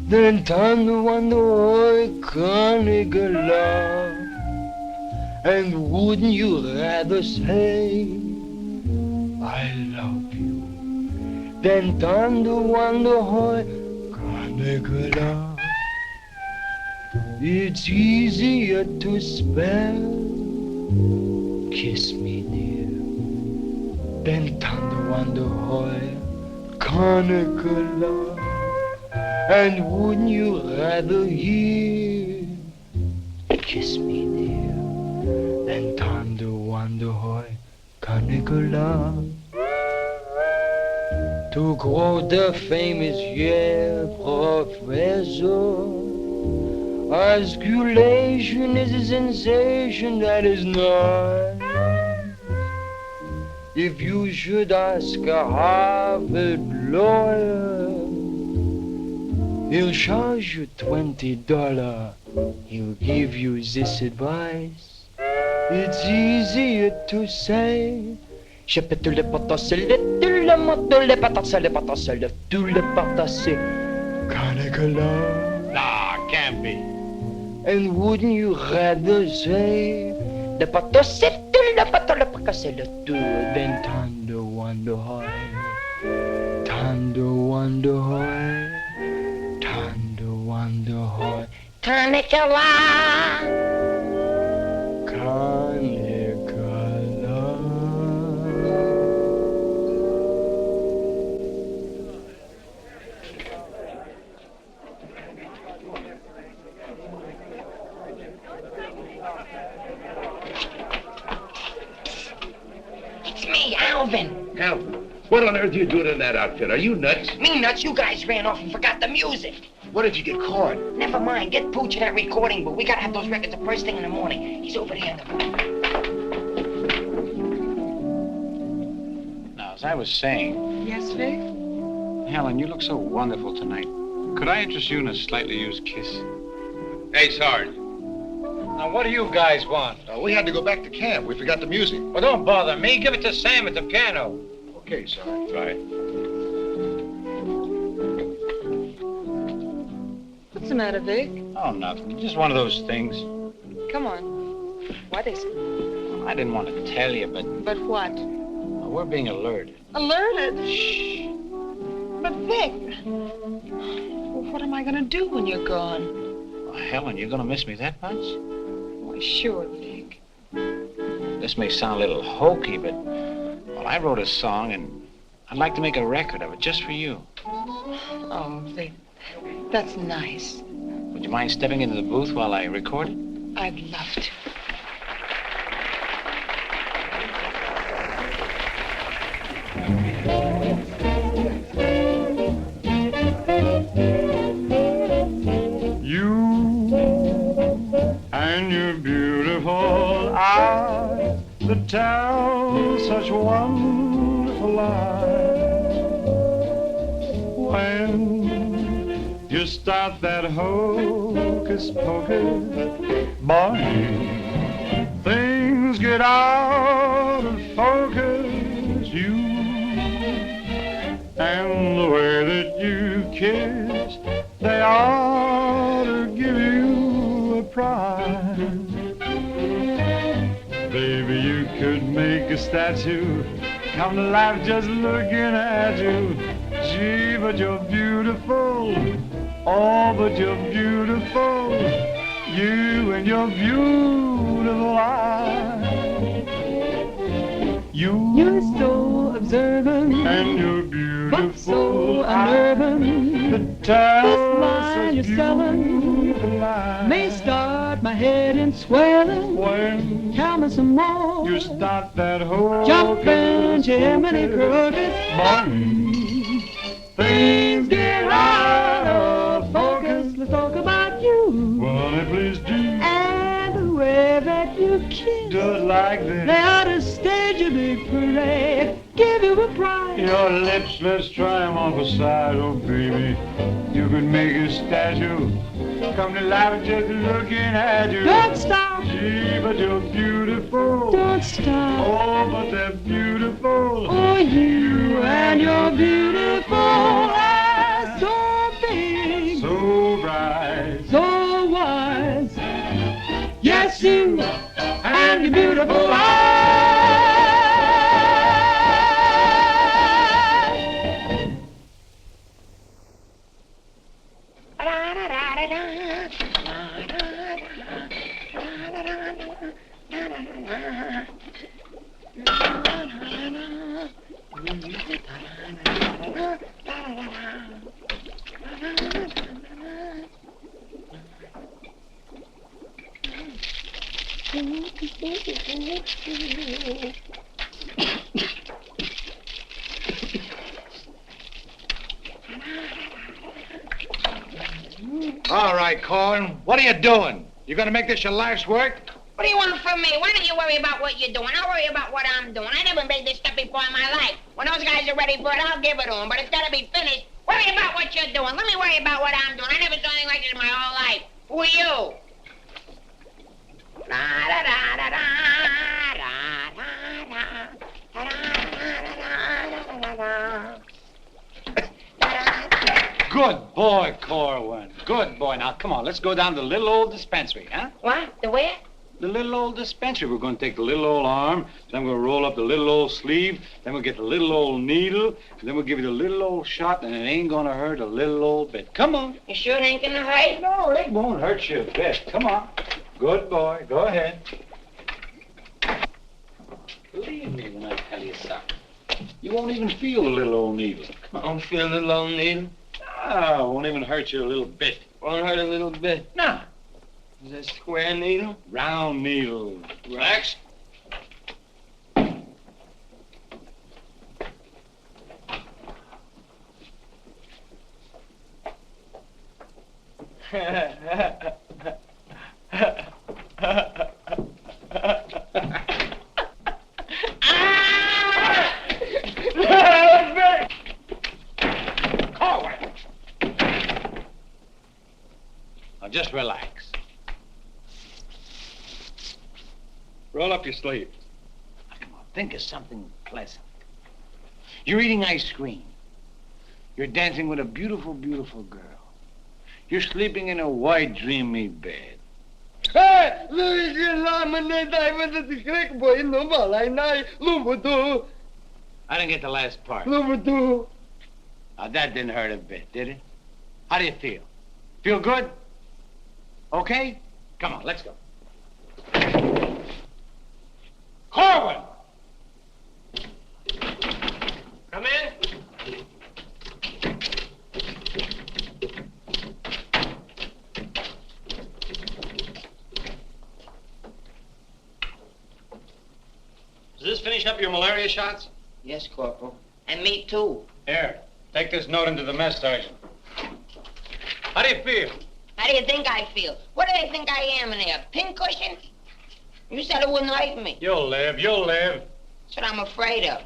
than to wonder can't get love. And wouldn't you rather say I love you than to wonder how can't get love? It's easier to spell kiss me dear than to wonder how can't get love. And wouldn't you rather hear kiss me dear than to wonder how can't get love? To quote the famous Yale professor, osculation is a sensation that is not. If you should ask a Harvard lawyer, he'll charge you $20. He'll give you this advice. It's easier to say je peux tout le potasser, tout le monde le potasser, le potasser, tout le potasser. Can't Nah, can't be. And wouldn't you rather say the potasser, tout le potasser, le potasser, le tout, than tender wonder how, tender wonder how, tender wonder how, Canicula. It's me, Alvin. Alvin, what on earth are you doing in that outfit? Are you nuts? Me nuts, you guys ran off and forgot the music. What if you get caught? Never mind, get Pooch in that recording booth. We gotta have those records the first thing in the morning. He's over there in the booth. Now, as I was saying... Yes, Vic? Helen, you look so wonderful tonight. Could I interest you in a slightly used kiss? Hey, Sarge. Now, what do you guys want? We had to go back to camp. We forgot the music. Well, don't bother me. Give it to Sam at the piano. Okay, sir. Right. What's the matter, Vic? Oh, nothing. Just one of those things. Come on. What is it? Well, I didn't want to tell you, but But what? we're being alerted. Alerted? Shh. But Vic, well, what am I going to do when you're gone? Oh, Helen, you're going to miss me that much? Why, sure, Vic. This may sound a little hokey, but, well, I wrote a song, and I'd like to make a record of it just for you. Oh, Vic, that's nice. Would you mind stepping into the booth while I record it? I'd love to. You and your beautiful eyes that tell such wonderful lies. When you start that hocus pocus, boy, things get out of focus. You and the way that you kiss, they ought to give you a prize. Baby, you could make a statue come to life just looking at you. Gee, but you're beautiful. Oh, but you're beautiful. You and your beautiful eyes. You're so observant, and you're beautiful, but so unnerving. The tell this line you're selling may start my head in swelling. When tell me some more. You start that whole jumping Jiminy Cricket. Things get out of focus. Let's talk about you. Well, please do. And the way that you kiss. Do it like this. They ought to stage a big parade. Give you a prize. Your lips, let's try them on the side, oh baby. You could make a statue come to life just looking at you. Don't stop. Gee, but you're beautiful. Don't stop. Oh, but they're beautiful. Oh, you and your beautiful eyes, so big, so bright, so wise. Yes, you and your beautiful eyes. All right, Corn. What are you doing? You gonna make this your life's work? What do you want from me? Why don't you worry about what you're doing? I'll worry about what I'm doing. I never made this stuff before in my life. When those guys are ready for it, I'll give it to them. But it's got to be finished. Worry about what you're doing. Let me worry about what I'm doing. I never saw anything like this in my whole life. Who are you? Good boy, Corwin. Good boy. Now, come on, let's go down to the little old dispensary, huh? What? The where? The little old dispensary. We're going to take the little old arm, then we'll roll up the little old sleeve, then we'll get the little old needle, and then we'll give you the little old shot, and it ain't going to hurt a little old bit. Come on. You sure it ain't gonna hurt? No, it won't hurt you a bit. Come on. Good boy. Go ahead. Believe me when I tell you something. You won't even feel the little old needle. I don't feel the little old needle. Ah, won't even hurt you a little bit. Won't hurt a little bit. Nah. Is that square needle? Round needle. Relax. Now just relax. Roll up your sleeve. Now, come on, think of something pleasant. You're eating ice cream. You're dancing with a beautiful, beautiful girl. You're sleeping in a white, dreamy bed. I didn't get the last part. Now, that didn't hurt a bit, did it? How do you feel? Feel good? Okay? Come on, let's go. Corwin! Come in. Does this finish up your malaria shots? Yes, Corporal. And me, too. Here, take this note into the mess sergeant. How do you feel? How do you think I feel? What do they think I am in there? Pincushion? You said it wouldn't hurt me. You'll live, you'll live. That's what I'm afraid of.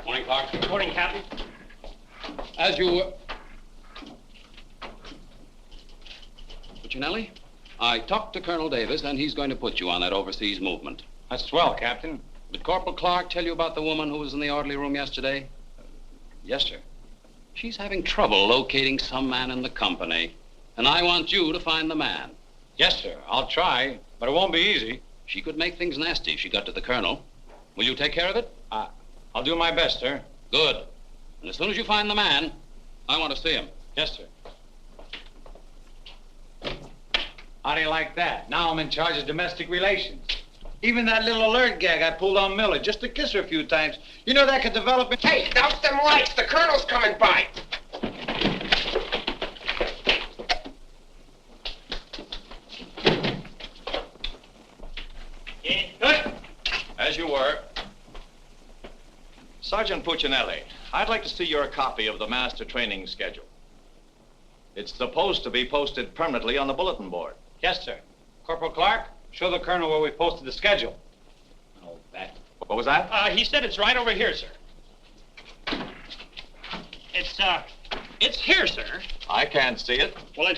Morning, Clark. Good morning, Captain. As you... Puccinelli, I talked to Colonel Davis, and he's going to put you on that overseas movement. That's swell, Captain. Did Corporal Clark tell you about the woman who was in the orderly room yesterday? Yes, sir. She's having trouble locating some man in the company, and I want you to find the man. Yes, sir. I'll try, but it won't be easy. She could make things nasty if she got to the colonel. Will you take care of it? I'll do my best, sir. Good. And as soon as you find the man, I want to see him. Yes, sir. How do you like that? Now I'm in charge of domestic relations. Even that little alert gag I pulled on Miller, just to kiss her a few times. You know that could develop into... Hey, douse them lights. The colonel's coming by. As you were. Sergeant Puccinelli, I'd like to see your copy of the master training schedule. It's supposed to be posted permanently on the bulletin board. Yes, sir. Corporal Clark, show the colonel where we posted the schedule. Oh, that... What was that? He said it's right over here, sir. It's here, sir. I can't see it. Well,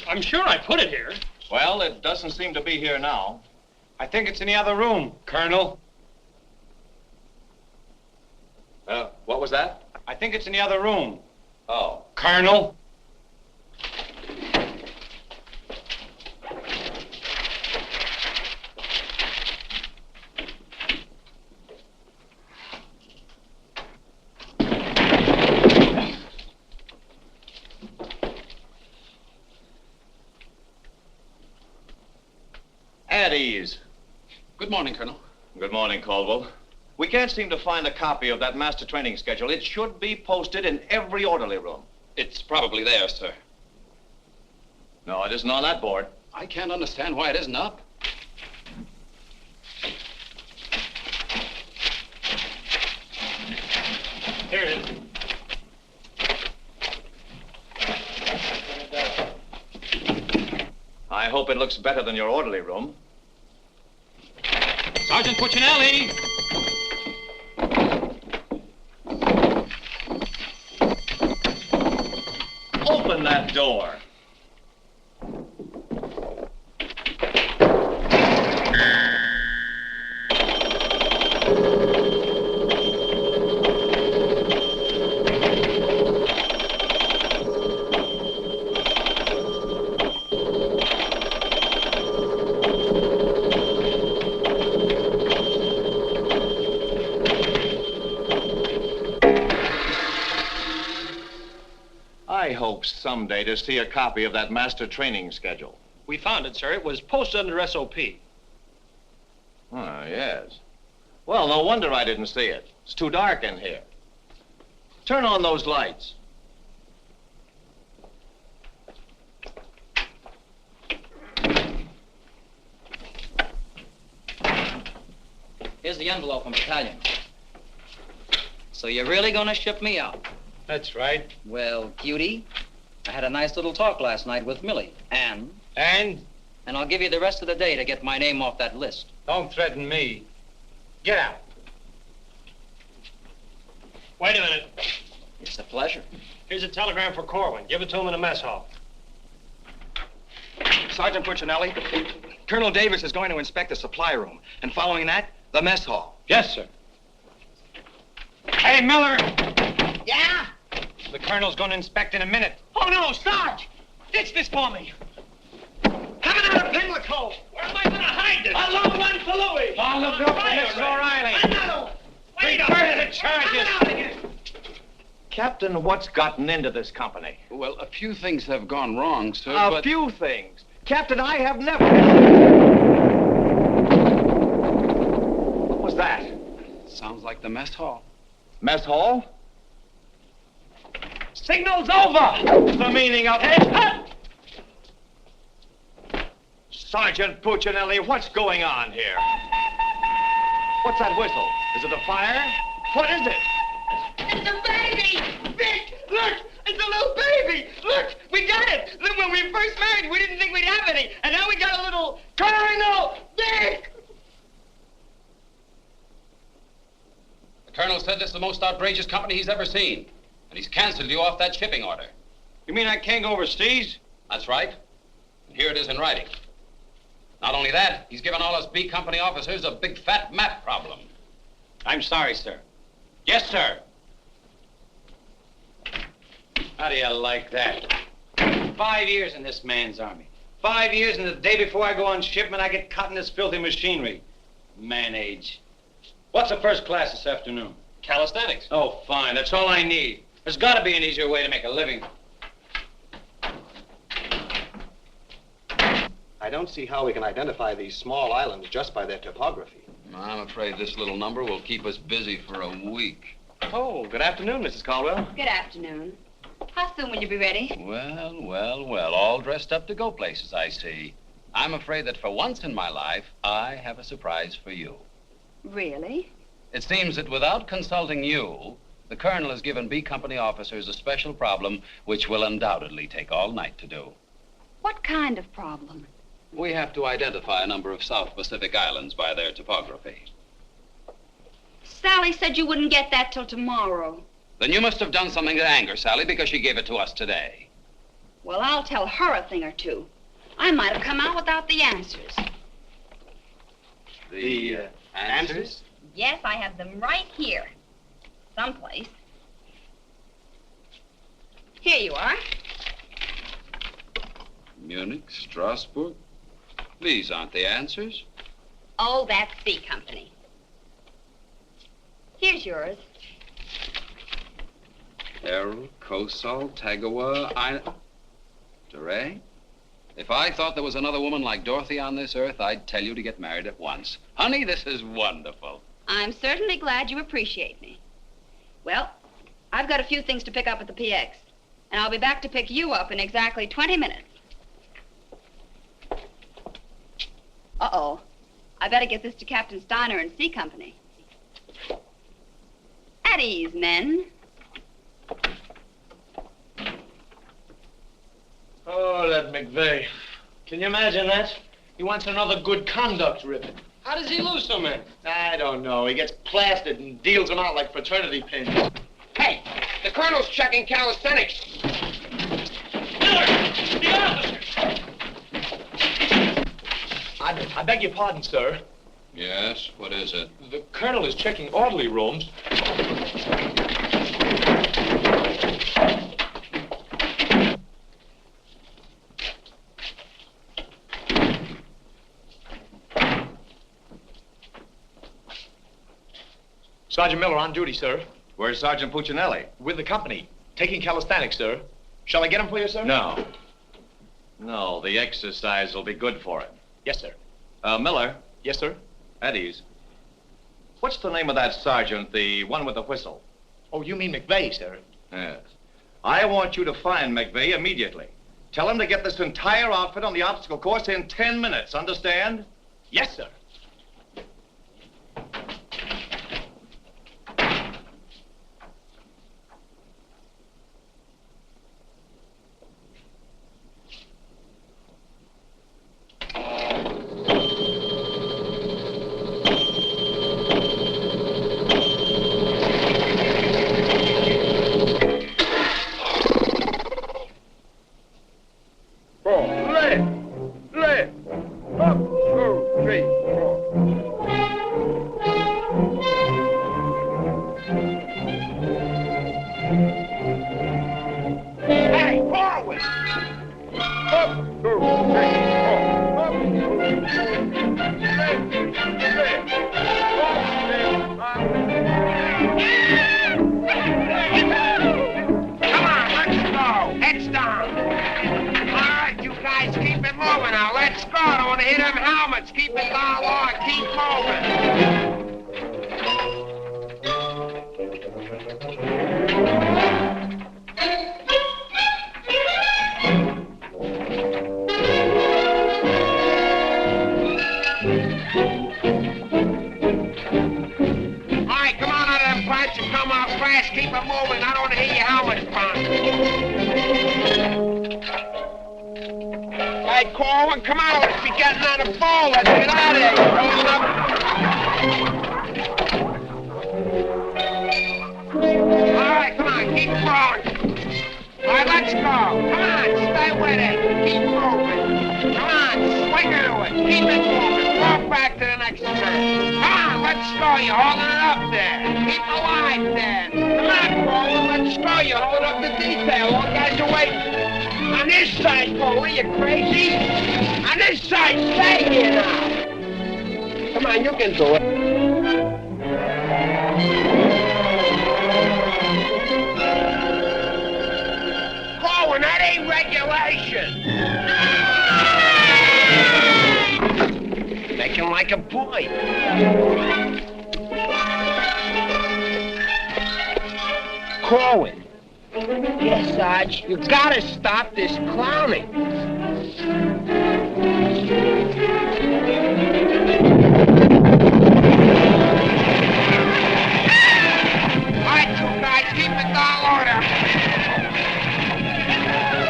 I'm sure I put it here. Well, it doesn't seem to be here now. I think it's in the other room, Colonel. What was that? I think it's in the other room. Oh. Colonel. At ease. Good morning, Colonel. Good morning, Caldwell. We can't seem to find a copy of that master training schedule. It should be posted in every orderly room. It's probably there, sir. No, it isn't on that board. I can't understand why it isn't up. Here it is. I hope it looks better than your orderly room. Sergeant Puccinelli! Open that door. I hope someday to see a copy of that master training schedule. We found it, sir. It was posted under SOP. Oh, yes. Well, no wonder I didn't see it. It's too dark in here. Turn on those lights. Here's the envelope from Battalion. So you're really gonna ship me out? That's right. Well, cutie, I had a nice little talk last night with Millie. And? And? And I'll give you the rest of the day to get my name off that list. Don't threaten me. Get out. Wait a minute. It's a pleasure. Here's a telegram for Corwin. Give it to him in the mess hall. Sergeant Puccinelli, Colonel Davis is going to inspect the supply room, and following that, the mess hall. Yes, sir. Hey, Miller! Yeah? The colonel's going to inspect in a minute. Oh, no, Sarge! Ditch this for me. Coming out of Pimlico. Where am I going to hide this? A long one for Louis. Oh, look out for Mrs. O'Reilly. Another one. Wait up. Reverse the charges. Captain, what's gotten into this company? Well, a few things have gone wrong, sir, A few things. Captain, I have never... What was that? Sounds like the mess hall. Mess hall? Signal's over. The meaning of it? Sergeant Puccinelli, what's going on here? What's that whistle? Is it a fire? What is it? It's a baby! Vic, look! It's a little baby! Look! We got it! Look, when we first married, we didn't think we'd have any. And now we got a little Colonel! Vic! The colonel said this is the most outrageous company he's ever seen. And he's canceled you off that shipping order. You mean I can't go overseas? That's right. And here it is in writing. Not only that, he's given all us B Company officers a big fat map problem. I'm sorry, sir. Yes, sir. How do you like that? 5 years in this man's army. 5 years, and the day before I go on shipment, I get caught in this filthy machinery. Man age. What's the first class this afternoon? Calisthenics. Oh, fine. That's all I need. There's got to be an easier way to make a living. I don't see how we can identify these small islands just by their topography. I'm afraid this little number will keep us busy for a week. Oh, good afternoon, Mrs. Caldwell. Good afternoon. How soon will you be ready? Well, all dressed up to go places, I see. I'm afraid that for once in my life, I have a surprise for you. Really? It seems that without consulting you, the colonel has given B Company officers a special problem which will undoubtedly take all night to do. What kind of problem? We have to identify a number of South Pacific islands by their topography. Sally said you wouldn't get that till tomorrow. Then you must have done something to anger Sally because she gave it to us today. Well, I'll tell her a thing or two. I might have come out without the answers. The answers? Yes, I have them right here. Someplace. Here you are. Munich, Strasbourg. These aren't the answers. Oh, that's C Company. Here's yours. Errol, Kosal, Tagawa, DeRay? If I thought there was another woman like Dorothy on this earth, I'd tell you to get married at once. Honey, this is wonderful. I'm certainly glad you appreciate me. Well, I've got a few things to pick up at the PX, and I'll be back to pick you up in exactly 20 minutes. Uh-oh. I better get this to Captain Steiner and C Company. At ease, men. Oh, that McVeigh. Can you imagine that? He wants another good conduct ribbon. How does he lose so many? I don't know. He gets plastered and deals them out like fraternity pins. Hey, the colonel's checking calisthenics. Miller! The officer! I beg your pardon, sir. Yes, what is it? The colonel is checking orderly rooms. Sergeant Miller on duty, sir. Where's Sergeant Puccinelli? With the company. Taking calisthenics, sir. Shall I get him for you, sir? No. No, the exercise will be good for him. Yes, sir. Miller. Yes, sir. At ease. What's the name of that sergeant, the one with the whistle? Oh, you mean McVeigh, sir? Yes. I want you to find McVeigh immediately. Tell him to get this entire outfit on the obstacle course in 10 minutes, understand? Yes, sir. forward. Come on, let's go. Heads down. All right, you guys, keep it moving now. Let's go. I don't want to hit them helmets. Keep it down low. Keep moving. Come on fast, keep it moving. I don't want to hear your helmets pound. Hey, Corwin, come on. Let's be getting on the ball. Let's get out of here. All right, come on, keep rolling. All right, let's go. Come on, stay with it. Keep moving. Come on, swing into it. Keep it moving. Walk back to the next turn. Come on, let's go. You're holding it up there. Keep alive there. Come on, Corwin, let's go. You're holding up the detail. All guys are waiting. On this side, Corwin, you crazy? On this side, stay here now. Come on, you can do it. Corwin, that ain't regulation. Make him like a boy. Corwin. Yes, Sarge? You gotta stop this clowning. All right, you guys, keep it down order.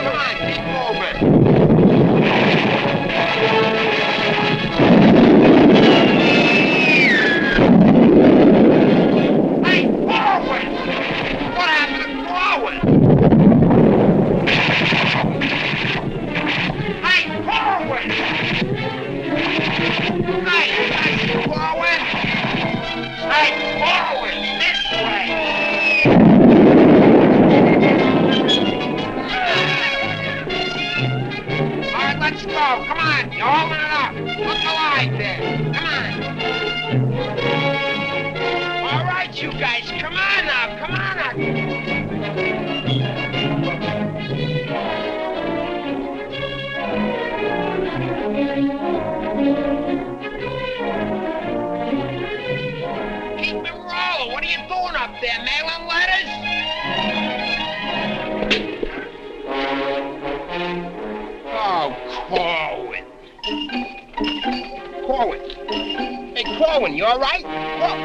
Come on, keep moving. Hey, Corwin! What happened to Corwin? Hey, Corwin! Hey, Corwin! Hey, Corwin, this way! All right, let's go. Come on, you're holding it up. Look alive there. Come on. All right, you guys, come on now. Come on now. Keep it rolling. What are you doing up there, mailing letters? Oh, Corwin. Corwin. Hey, Corwin, you all right?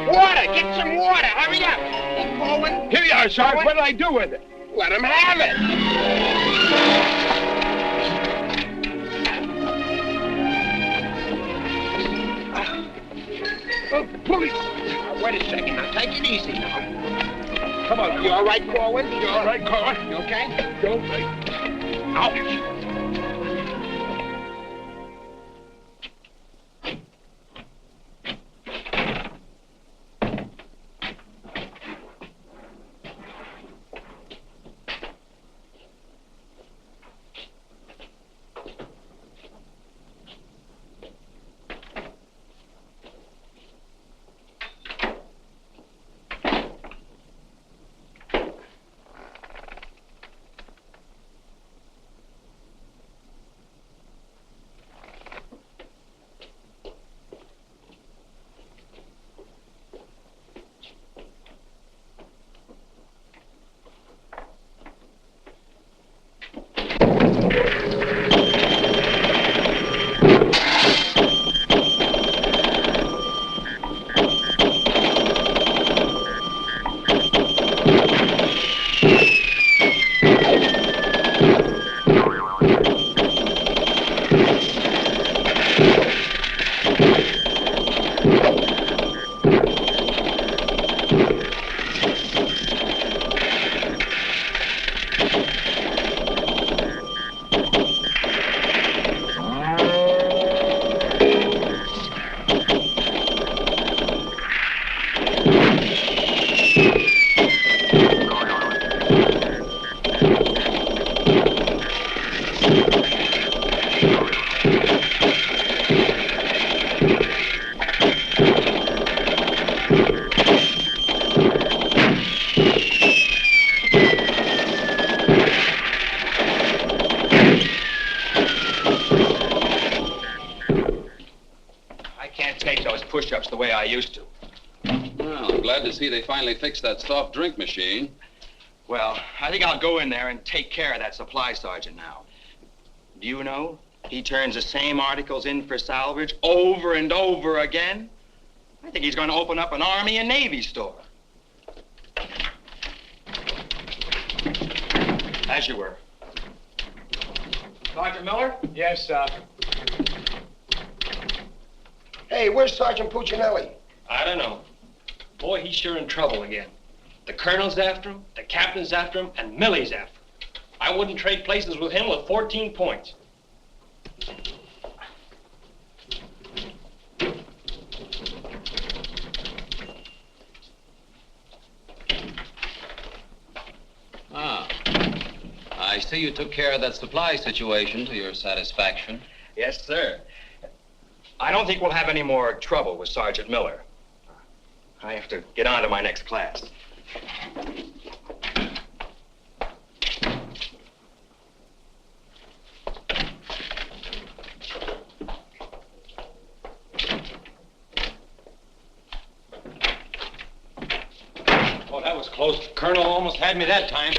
Water. Get some water. Hurry up. Hey, Corwin. Here you are, Sarge. What did I do with it? Let him have it. Oh, police. Wait a second. Now, take it easy now. Come on. You all right, Corwin? You all right, Corwin? You okay? You okay? Ouch. the way I used to. Well, I'm glad to see they finally fixed that soft drink machine. Well, I think I'll go in there and take care of that supply sergeant now. Do you know, he turns the same articles in for salvage over and over again. I think he's going to open up an Army and Navy store. As you were. Sergeant Miller? Yes, sir. Hey, where's Sergeant Puccinelli? I don't know. Boy, he's sure in trouble again. The colonel's after him, the captain's after him, and Millie's after him. I wouldn't trade places with him with 14 points. Ah. I see you took care of that supply situation to your satisfaction. Yes, sir. I don't think we'll have any more trouble with Sergeant Miller. I have to get on to my next class. Oh, that was close. Colonel almost had me that time.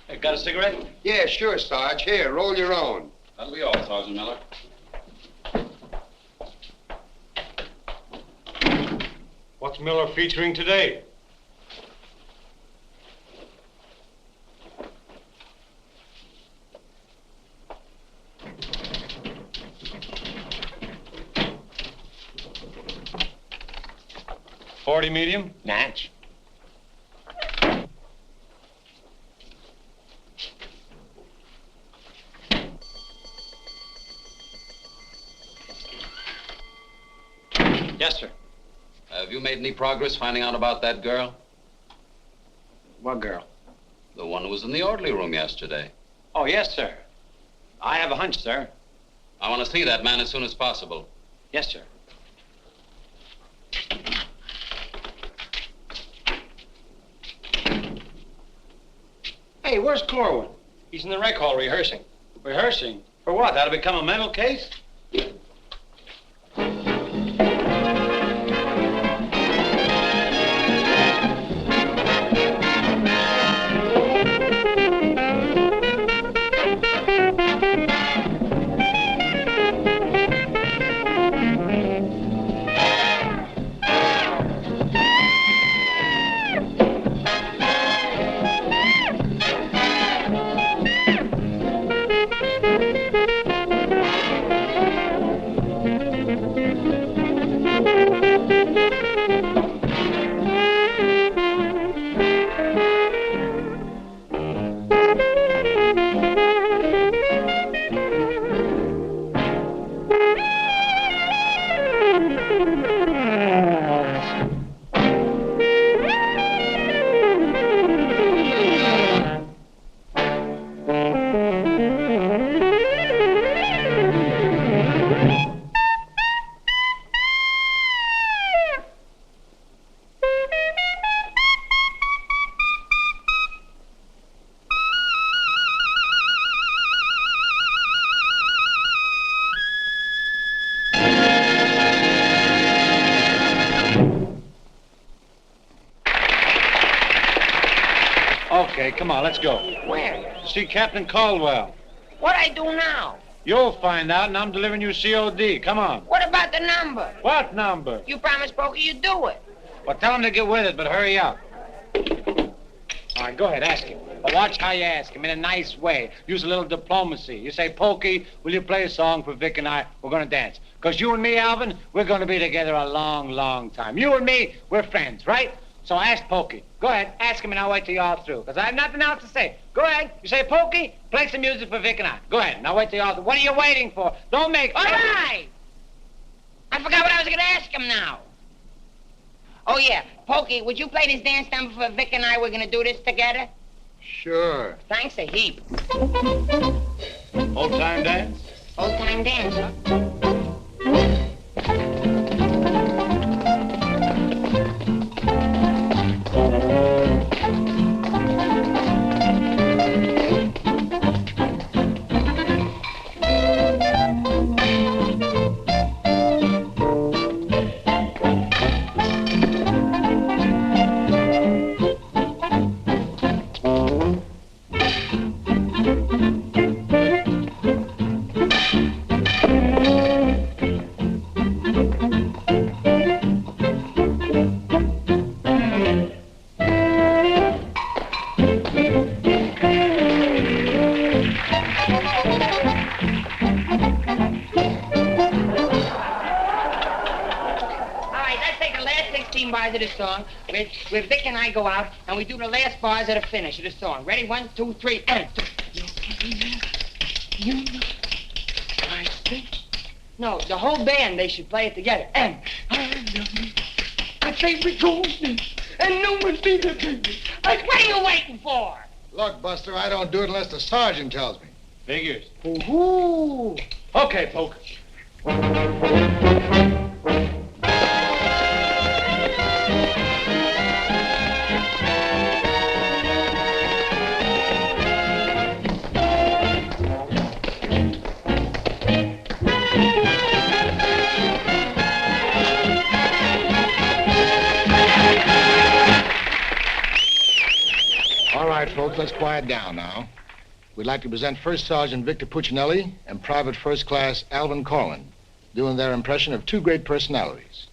Hey, got a cigarette? Yeah, sure, Sarge. Here, roll your own. That'll be all, Sergeant Miller. What's Miller featuring today? .40 medium? Natch. Yes, sir. Have you made any progress finding out about that girl? What girl? The one who was in the orderly room yesterday. Oh, yes, sir. I have a hunch, sir. I want to see that man as soon as possible. Yes, sir. Hey, where's Corwin? He's in the rec hall rehearsing. Rehearsing? For what? That'll become a mental case? Okay, come on, let's go. Where? See Captain Caldwell. What I do now? You'll find out, and I'm delivering you COD. Come on. What about the number? What number? You promised Pokey you'd do it. Well, tell him to get with it, but hurry up. All right, go ahead, ask him. But watch how you ask him, in a nice way. Use a little diplomacy. You say, Pokey, will you play a song for Vic and I? We're going to dance. Because you and me, Alvin, we're going to be together a long, long time. You and me, we're friends, right? So ask Pokey. Go ahead, ask him, and I'll wait till you're all through. Because I have nothing else to say. Go ahead. You say, Pokey, play some music for Vic and I. Go ahead, and I'll wait till you're all through. What are you waiting for? Don't make... All right. I forgot what I was going to ask him now. Oh, yeah. Pokey, would you play this dance number for Vic and I? We're going to do this together? Sure. Thanks a heap. Old-time dance? Old-time dance, huh? of the song where Vic and I go out and we do the last bars of the finish of the song. Ready? 1, 2, 3, and... No, the whole band, they should play it together. And... I say we go and no one be the baby. Like, what are you waiting for? Look, Buster, I don't do it unless the sergeant tells me. Figures. Ooh. Okay, Poke. All right, folks, let's quiet down now. We'd like to present First Sergeant Victor Puccinelli and Private First Class Alvin Corwin, doing their impression of two great personalities.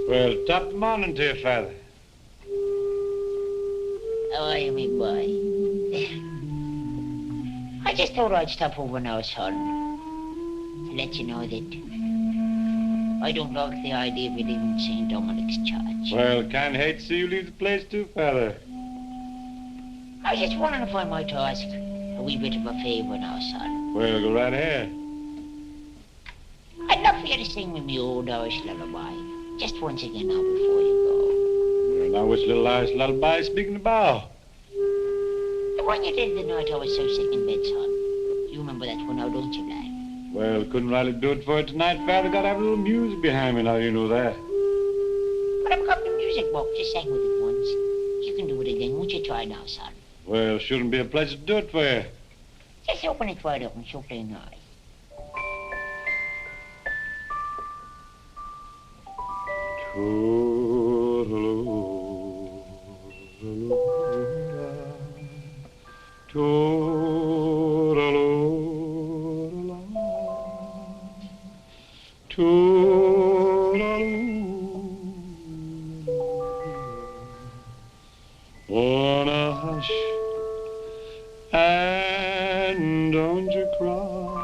Well, top morning to you, Father. How are you, me boy? I just thought I'd stop over now, son, to let you know that I don't like the idea of you leaving St. Dominic's Church. Well, can't hate to see you leave the place too, Father. I was just wondering if I might ask a wee bit of a favor now, son. Well, go right ahead. I'd love for you to sing me old Irish lullaby, just once again now before you Well, now which little Irish lullaby speaking about? go. The one you did the night I was so sick in bed, son. You remember that one now, don't you, lad? Well, couldn't rightly do it for you tonight, Father. Gotta have a little music behind me now, you know that. But I've got the music book. Just sang with it once. You can do it again. Won't you try now, son? Well, shouldn't be a pleasure to do it for you. Just open it wide up and she'll play nice. Wanna hush and don't you cry.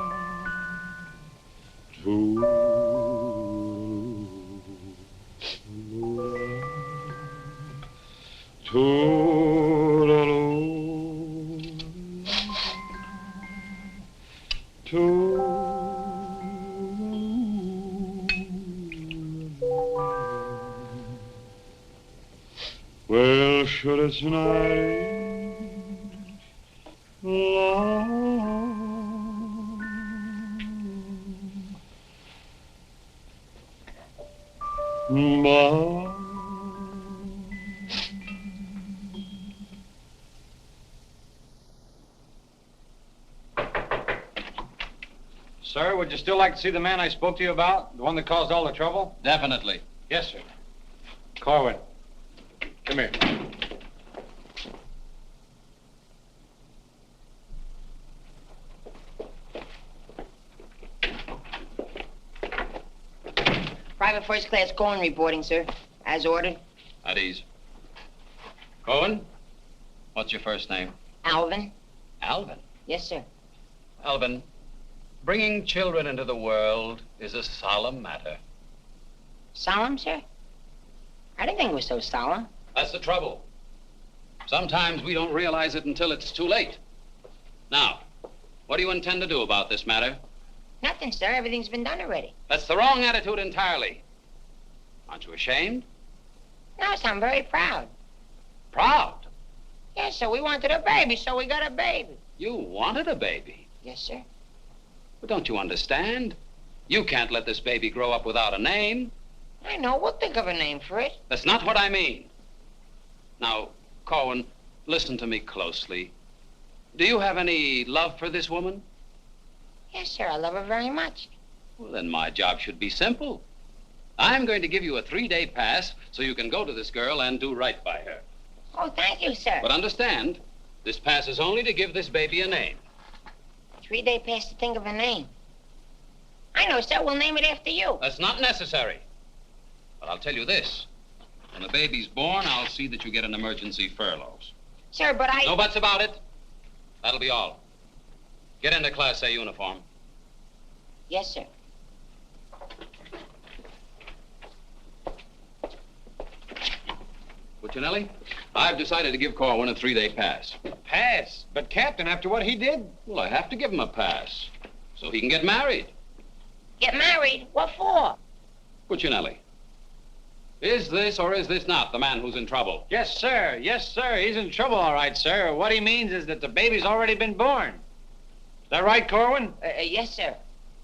Well, should it's night long, Sir, would you still like to see the man I spoke to you about? The one that caused all the trouble? Definitely. Yes, sir. Corwin, come here. Private First Class Cohen reporting, sir. As ordered. At ease. Cohen, what's your first name? Alvin. Alvin. Yes, sir. Alvin, bringing children into the world is a solemn matter. Solemn, sir? I didn't think it was so solemn. That's the trouble. Sometimes we don't realize it until it's too late. Now, what do you intend to do about this matter? Nothing, sir. Everything's been done already. That's the wrong attitude entirely. Aren't you ashamed? No, sir, I'm very proud. Proud? Yes, sir. We wanted a baby, so we got a baby. You wanted a baby? Yes, sir. But don't you understand? You can't let this baby grow up without a name. I know. We'll think of a name for it. That's not what I mean. Now, Corwin, listen to me closely. Do you have any love for this woman? Yes, sir. I love her very much. Well, then my job should be simple. I'm going to give you a 3-day pass so you can go to this girl and do right by her. Oh, thank you, sir. But understand, this pass is only to give this baby a name. 3-day pass to think of a name. I know, sir. We'll name it after you. That's not necessary. But I'll tell you this. When the baby's born, I'll see that you get an emergency furlough. Sir, but I... No buts about it. That'll be all. Get into Class A uniform. Yes, sir. Puccinelli, I've decided to give Corwin a 3-day pass. A pass? But, Captain, after what he did? Well, I have to give him a pass so he can get married. Get married? What for? Puccinelli, is this or is this not the man who's in trouble? Yes, sir. Yes, sir. He's in trouble, all right, sir. What he means is that the baby's already been born. Is that right, Corwin? Yes, sir.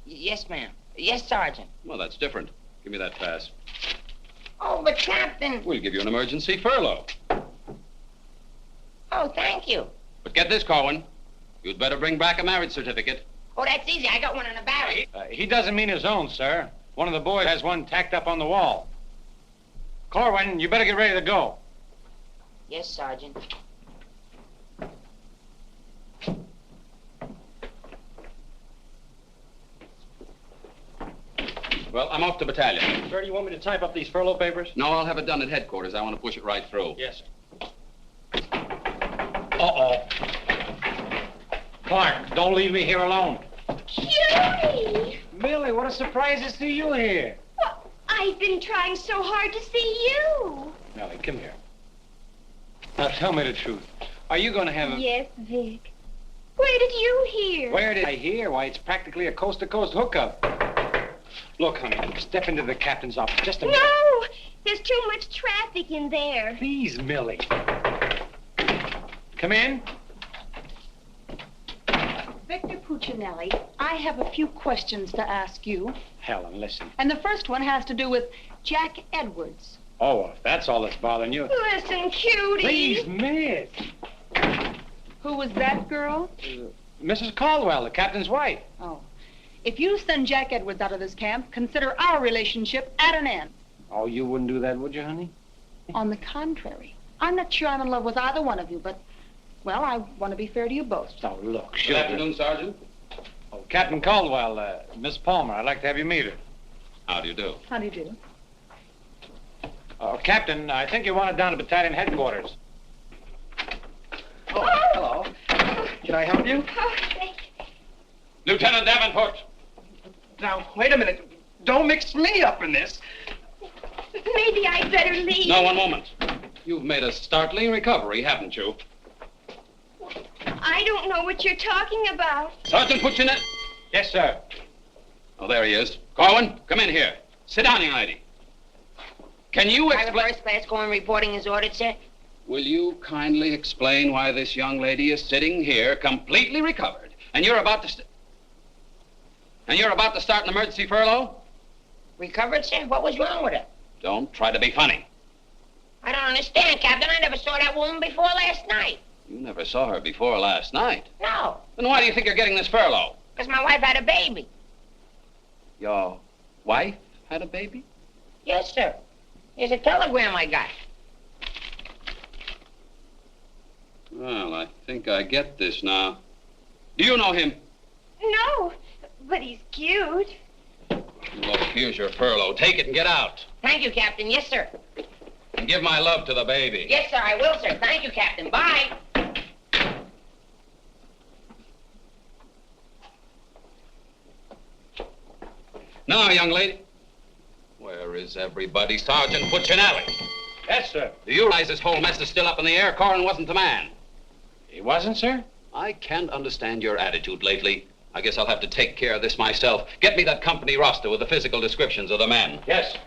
Yes, ma'am. Yes, Sergeant. Well, that's different. Give me that pass. Oh, but Captain... We'll give you an emergency furlough. Oh, thank you. But get this, Corwin. You'd better bring back a marriage certificate. Oh, that's easy. I got one in the barracks. He doesn't mean his own, sir. One of the boys has one tacked up on the wall. Corwin, you better get ready to go. Yes, Sergeant. Well, I'm off to battalion. Sir, do you want me to type up these furlough papers? No, I'll have it done at headquarters. I want to push it right through. Yes, sir. Uh-oh. Clark, don't leave me here alone. Cutie! Millie, what a surprise to see you here. Well, I've been trying so hard to see you. Millie, come here. Now, tell me the truth. Are you going to have a... Yes, Vic. Where did you hear? Where did I hear? Why, it's practically a coast-to-coast hookup. Look, honey, step into the captain's office just a minute. No! There's too much traffic in there. Please, Millie. Come in. Victor Puccinelli, I have a few questions to ask you. Helen, listen. And the first one has to do with Jack Edwards. Oh, if that's all that's bothering you. Listen, Cutie. Please, miss. Who was that girl? Mrs. Caldwell, the captain's wife. Oh. If you send Jack Edwards out of this camp, consider our relationship at an end. Oh, you wouldn't do that, would you, honey? On the contrary. I'm not sure I'm in love with either one of you, but, well, I want to be fair to you both. Oh, look, Good sure. afternoon, Sergeant. Oh, Captain Caldwell, Miss Palmer, I'd like to have you meet her. How do you do? How do you do? Oh, Captain, I think you want it down to battalion headquarters. Oh, hello. Can I help you? Oh, thank you. Lieutenant Davenport. Now, wait a minute. Don't mix me up in this. Maybe I'd better leave. No, one moment. You've made a startling recovery, haven't you? I don't know what you're talking about. Sergeant Puccinelli. Yes, sir. Oh, there he is. Corwin, come in here. Sit down, young lady. Can you Private explain... first class going reporting is ordered, sir. Will you kindly explain why this young lady is sitting here completely recovered, and you're about to start an emergency furlough? Recovered, sir? What was wrong with her? Don't try to be funny. I don't understand, Captain. I never saw that woman before last night. You never saw her before last night. No, Then why do you think you're getting this furlough? because my wife had a baby. Your wife had a baby? Yes, sir. Here's a telegram I got. Well, I think I get this now. Do you know him? No, but he's cute. Look, here's your furlough. Take it and get out. Thank you, Captain. Yes, sir. And give my love to the baby. Yes, sir, I will, sir. Thank you, Captain. Bye. Now, young lady. Where is everybody? Sergeant Puccinelli. Yes, sir. Do you realize this whole mess is still up in the air? Corwin wasn't the man. He wasn't, sir? I can't understand your attitude lately. I guess I'll have to take care of this myself. Get me that company roster with the physical descriptions of the men. Yes.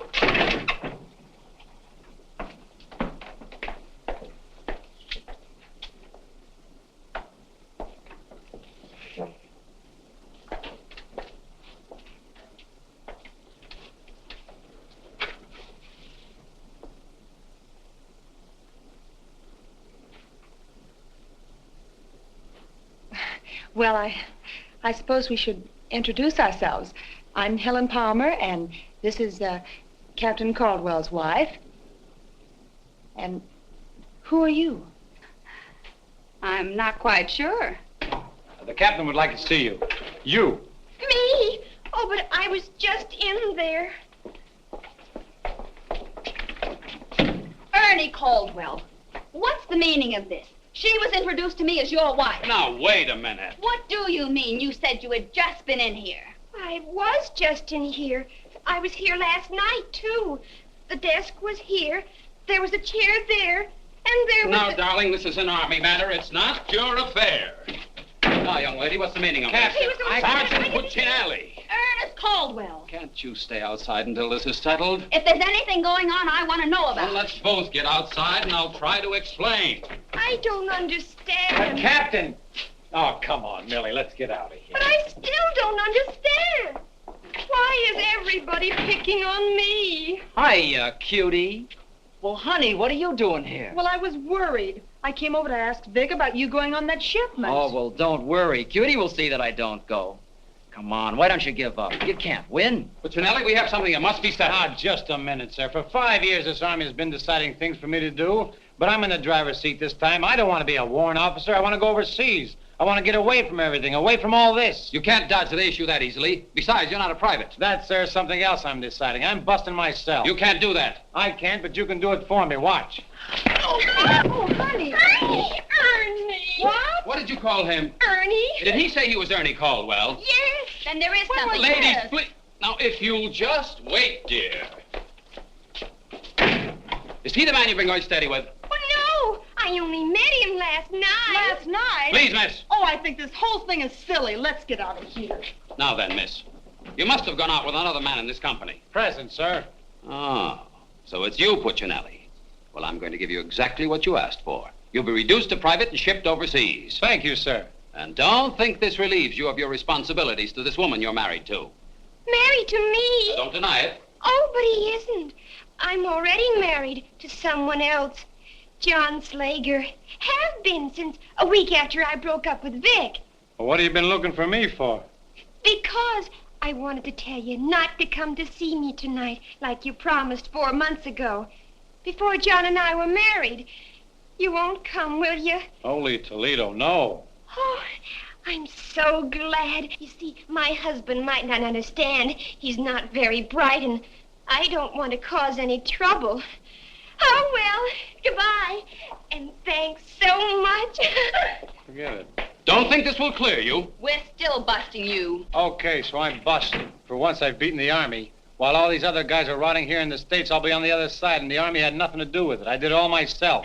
Well, I suppose we should introduce ourselves. I'm Helen Palmer, and this is Captain Caldwell's wife. And who are you? I'm not quite sure. The captain would like to see you. You. Me? Oh, but I was just in there. Ernie Caldwell, what's the meaning of this? She was introduced to me as your wife. Now, wait a minute. What do you mean? You said you had just been in here. I was just in here. I was here last night, too. The desk was here. There was a chair there. And there was Now, darling, this is an Army matter. It's not your affair. Now, young lady, what's the meaning of this? Sergeant Puccinelli. Ernest Caldwell. Can't you stay outside until this is settled? If there's anything going on, I want to know about Well, it. let's both get outside, and I'll try to explain. I don't understand. Captain! Oh, come on, Millie, let's get out of here. But I still don't understand. Why is everybody picking on me? Hiya, cutie. Well, honey, what are you doing here? Well, I was worried. I came over to ask Vic about you going on that shipment. Oh, well, don't worry. Cutie will see that I don't go. Come on, why don't you give up? You can't win. Puccinelli, we have something that must be settled. Ah, just a minute, sir. For 5 years, this Army has been deciding things for me to do, but I'm in the driver's seat this time. I don't want to be a warrant officer. I want to go overseas. I want to get away from everything, away from all this. You can't dodge the issue that easily. Besides, you're not a private. That's, sir, something else I'm deciding. I'm busting myself. You can't do that. I can't, but you can do it for me. Watch. Oh, honey. Ernie. What? What did you call him? Ernie? Did he say he was Ernie Caldwell? Yes. Then there is something. Ladies, please. Now, if you'll just wait, dear. Is he the man you've been going steady with? Oh, no. I only met him last night. Last night? Please, miss. Oh, I think this whole thing is silly. Let's get out of here. Now then, miss. You must have gone out with another man in this company. Present, sir. Oh, so it's you, Puccinelli. Well, I'm going to give you exactly what you asked for. You'll be reduced to private and shipped overseas. Thank you, sir. And don't think this relieves you of your responsibilities to this woman you're married to. Married to me? Don't deny it. Oh, but he isn't. I'm already married to someone else. John Slager. Have been since a week after I broke up with Vic. Well, what have you been looking for me for? Because I wanted to tell you not to come to see me tonight like you promised 4 months ago. Before John and I were married. You won't come, will you? Holy Toledo, no. Oh, I'm so glad. You see, my husband might not understand. He's not very bright, and I don't want to cause any trouble. Oh, well, goodbye. And thanks so much. Forget it. Don't think this will clear you. We're still busting you. Okay, so I'm busted. For once, I've beaten the Army. While all these other guys are rotting here in the States, I'll be on the other side, and the Army had nothing to do with it. I did it all myself.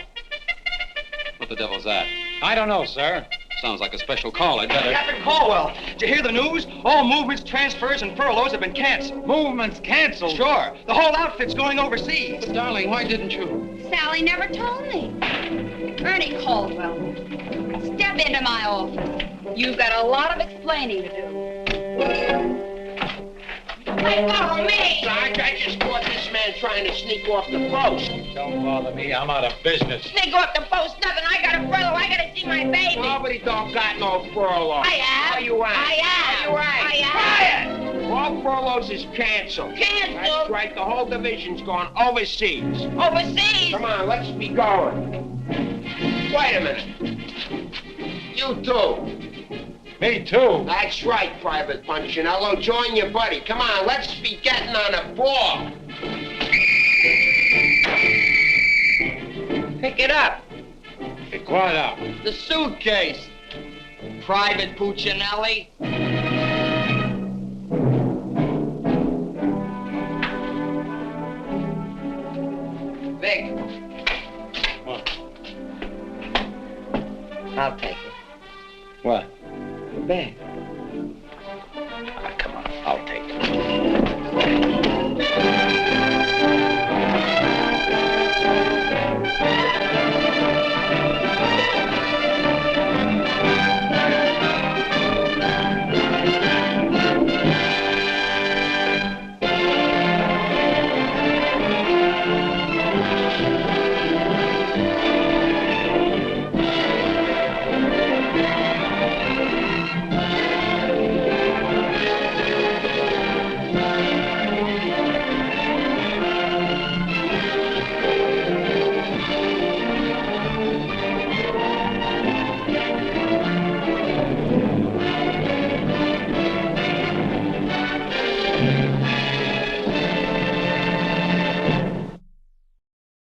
What the devil's that? I don't know, sir. Sounds like a special call. I'd better... Captain Caldwell, did you hear the news? All movements, transfers, and furloughs have been canceled. Movements canceled? Sure. The whole outfit's going overseas. But, darling, why didn't you? Sally never told me. Ernie Caldwell, step into my office. You've got a lot of explaining to do. Hey, follow me! Sarge, I just caught this man trying to sneak off the post. Don't bother me. I'm out of business. Sneak off the post, nothing. I got a furlough. I gotta see my baby. Nobody don't got no furlough. I have. Are you right? I have. Are you right? I have. Quiet! All furloughs is canceled. Canceled? That's right. The whole division's gone overseas. Overseas? Come on, let's be going. Wait a minute. You too. Me too. That's right, Private Punchinello. Join your buddy. Come on, let's be getting on a ball. Pick it up. Pick what up? The suitcase. Private Puccinelli. Vic. What? I'll take it. What? The bag. Ah, come on. I'll take it.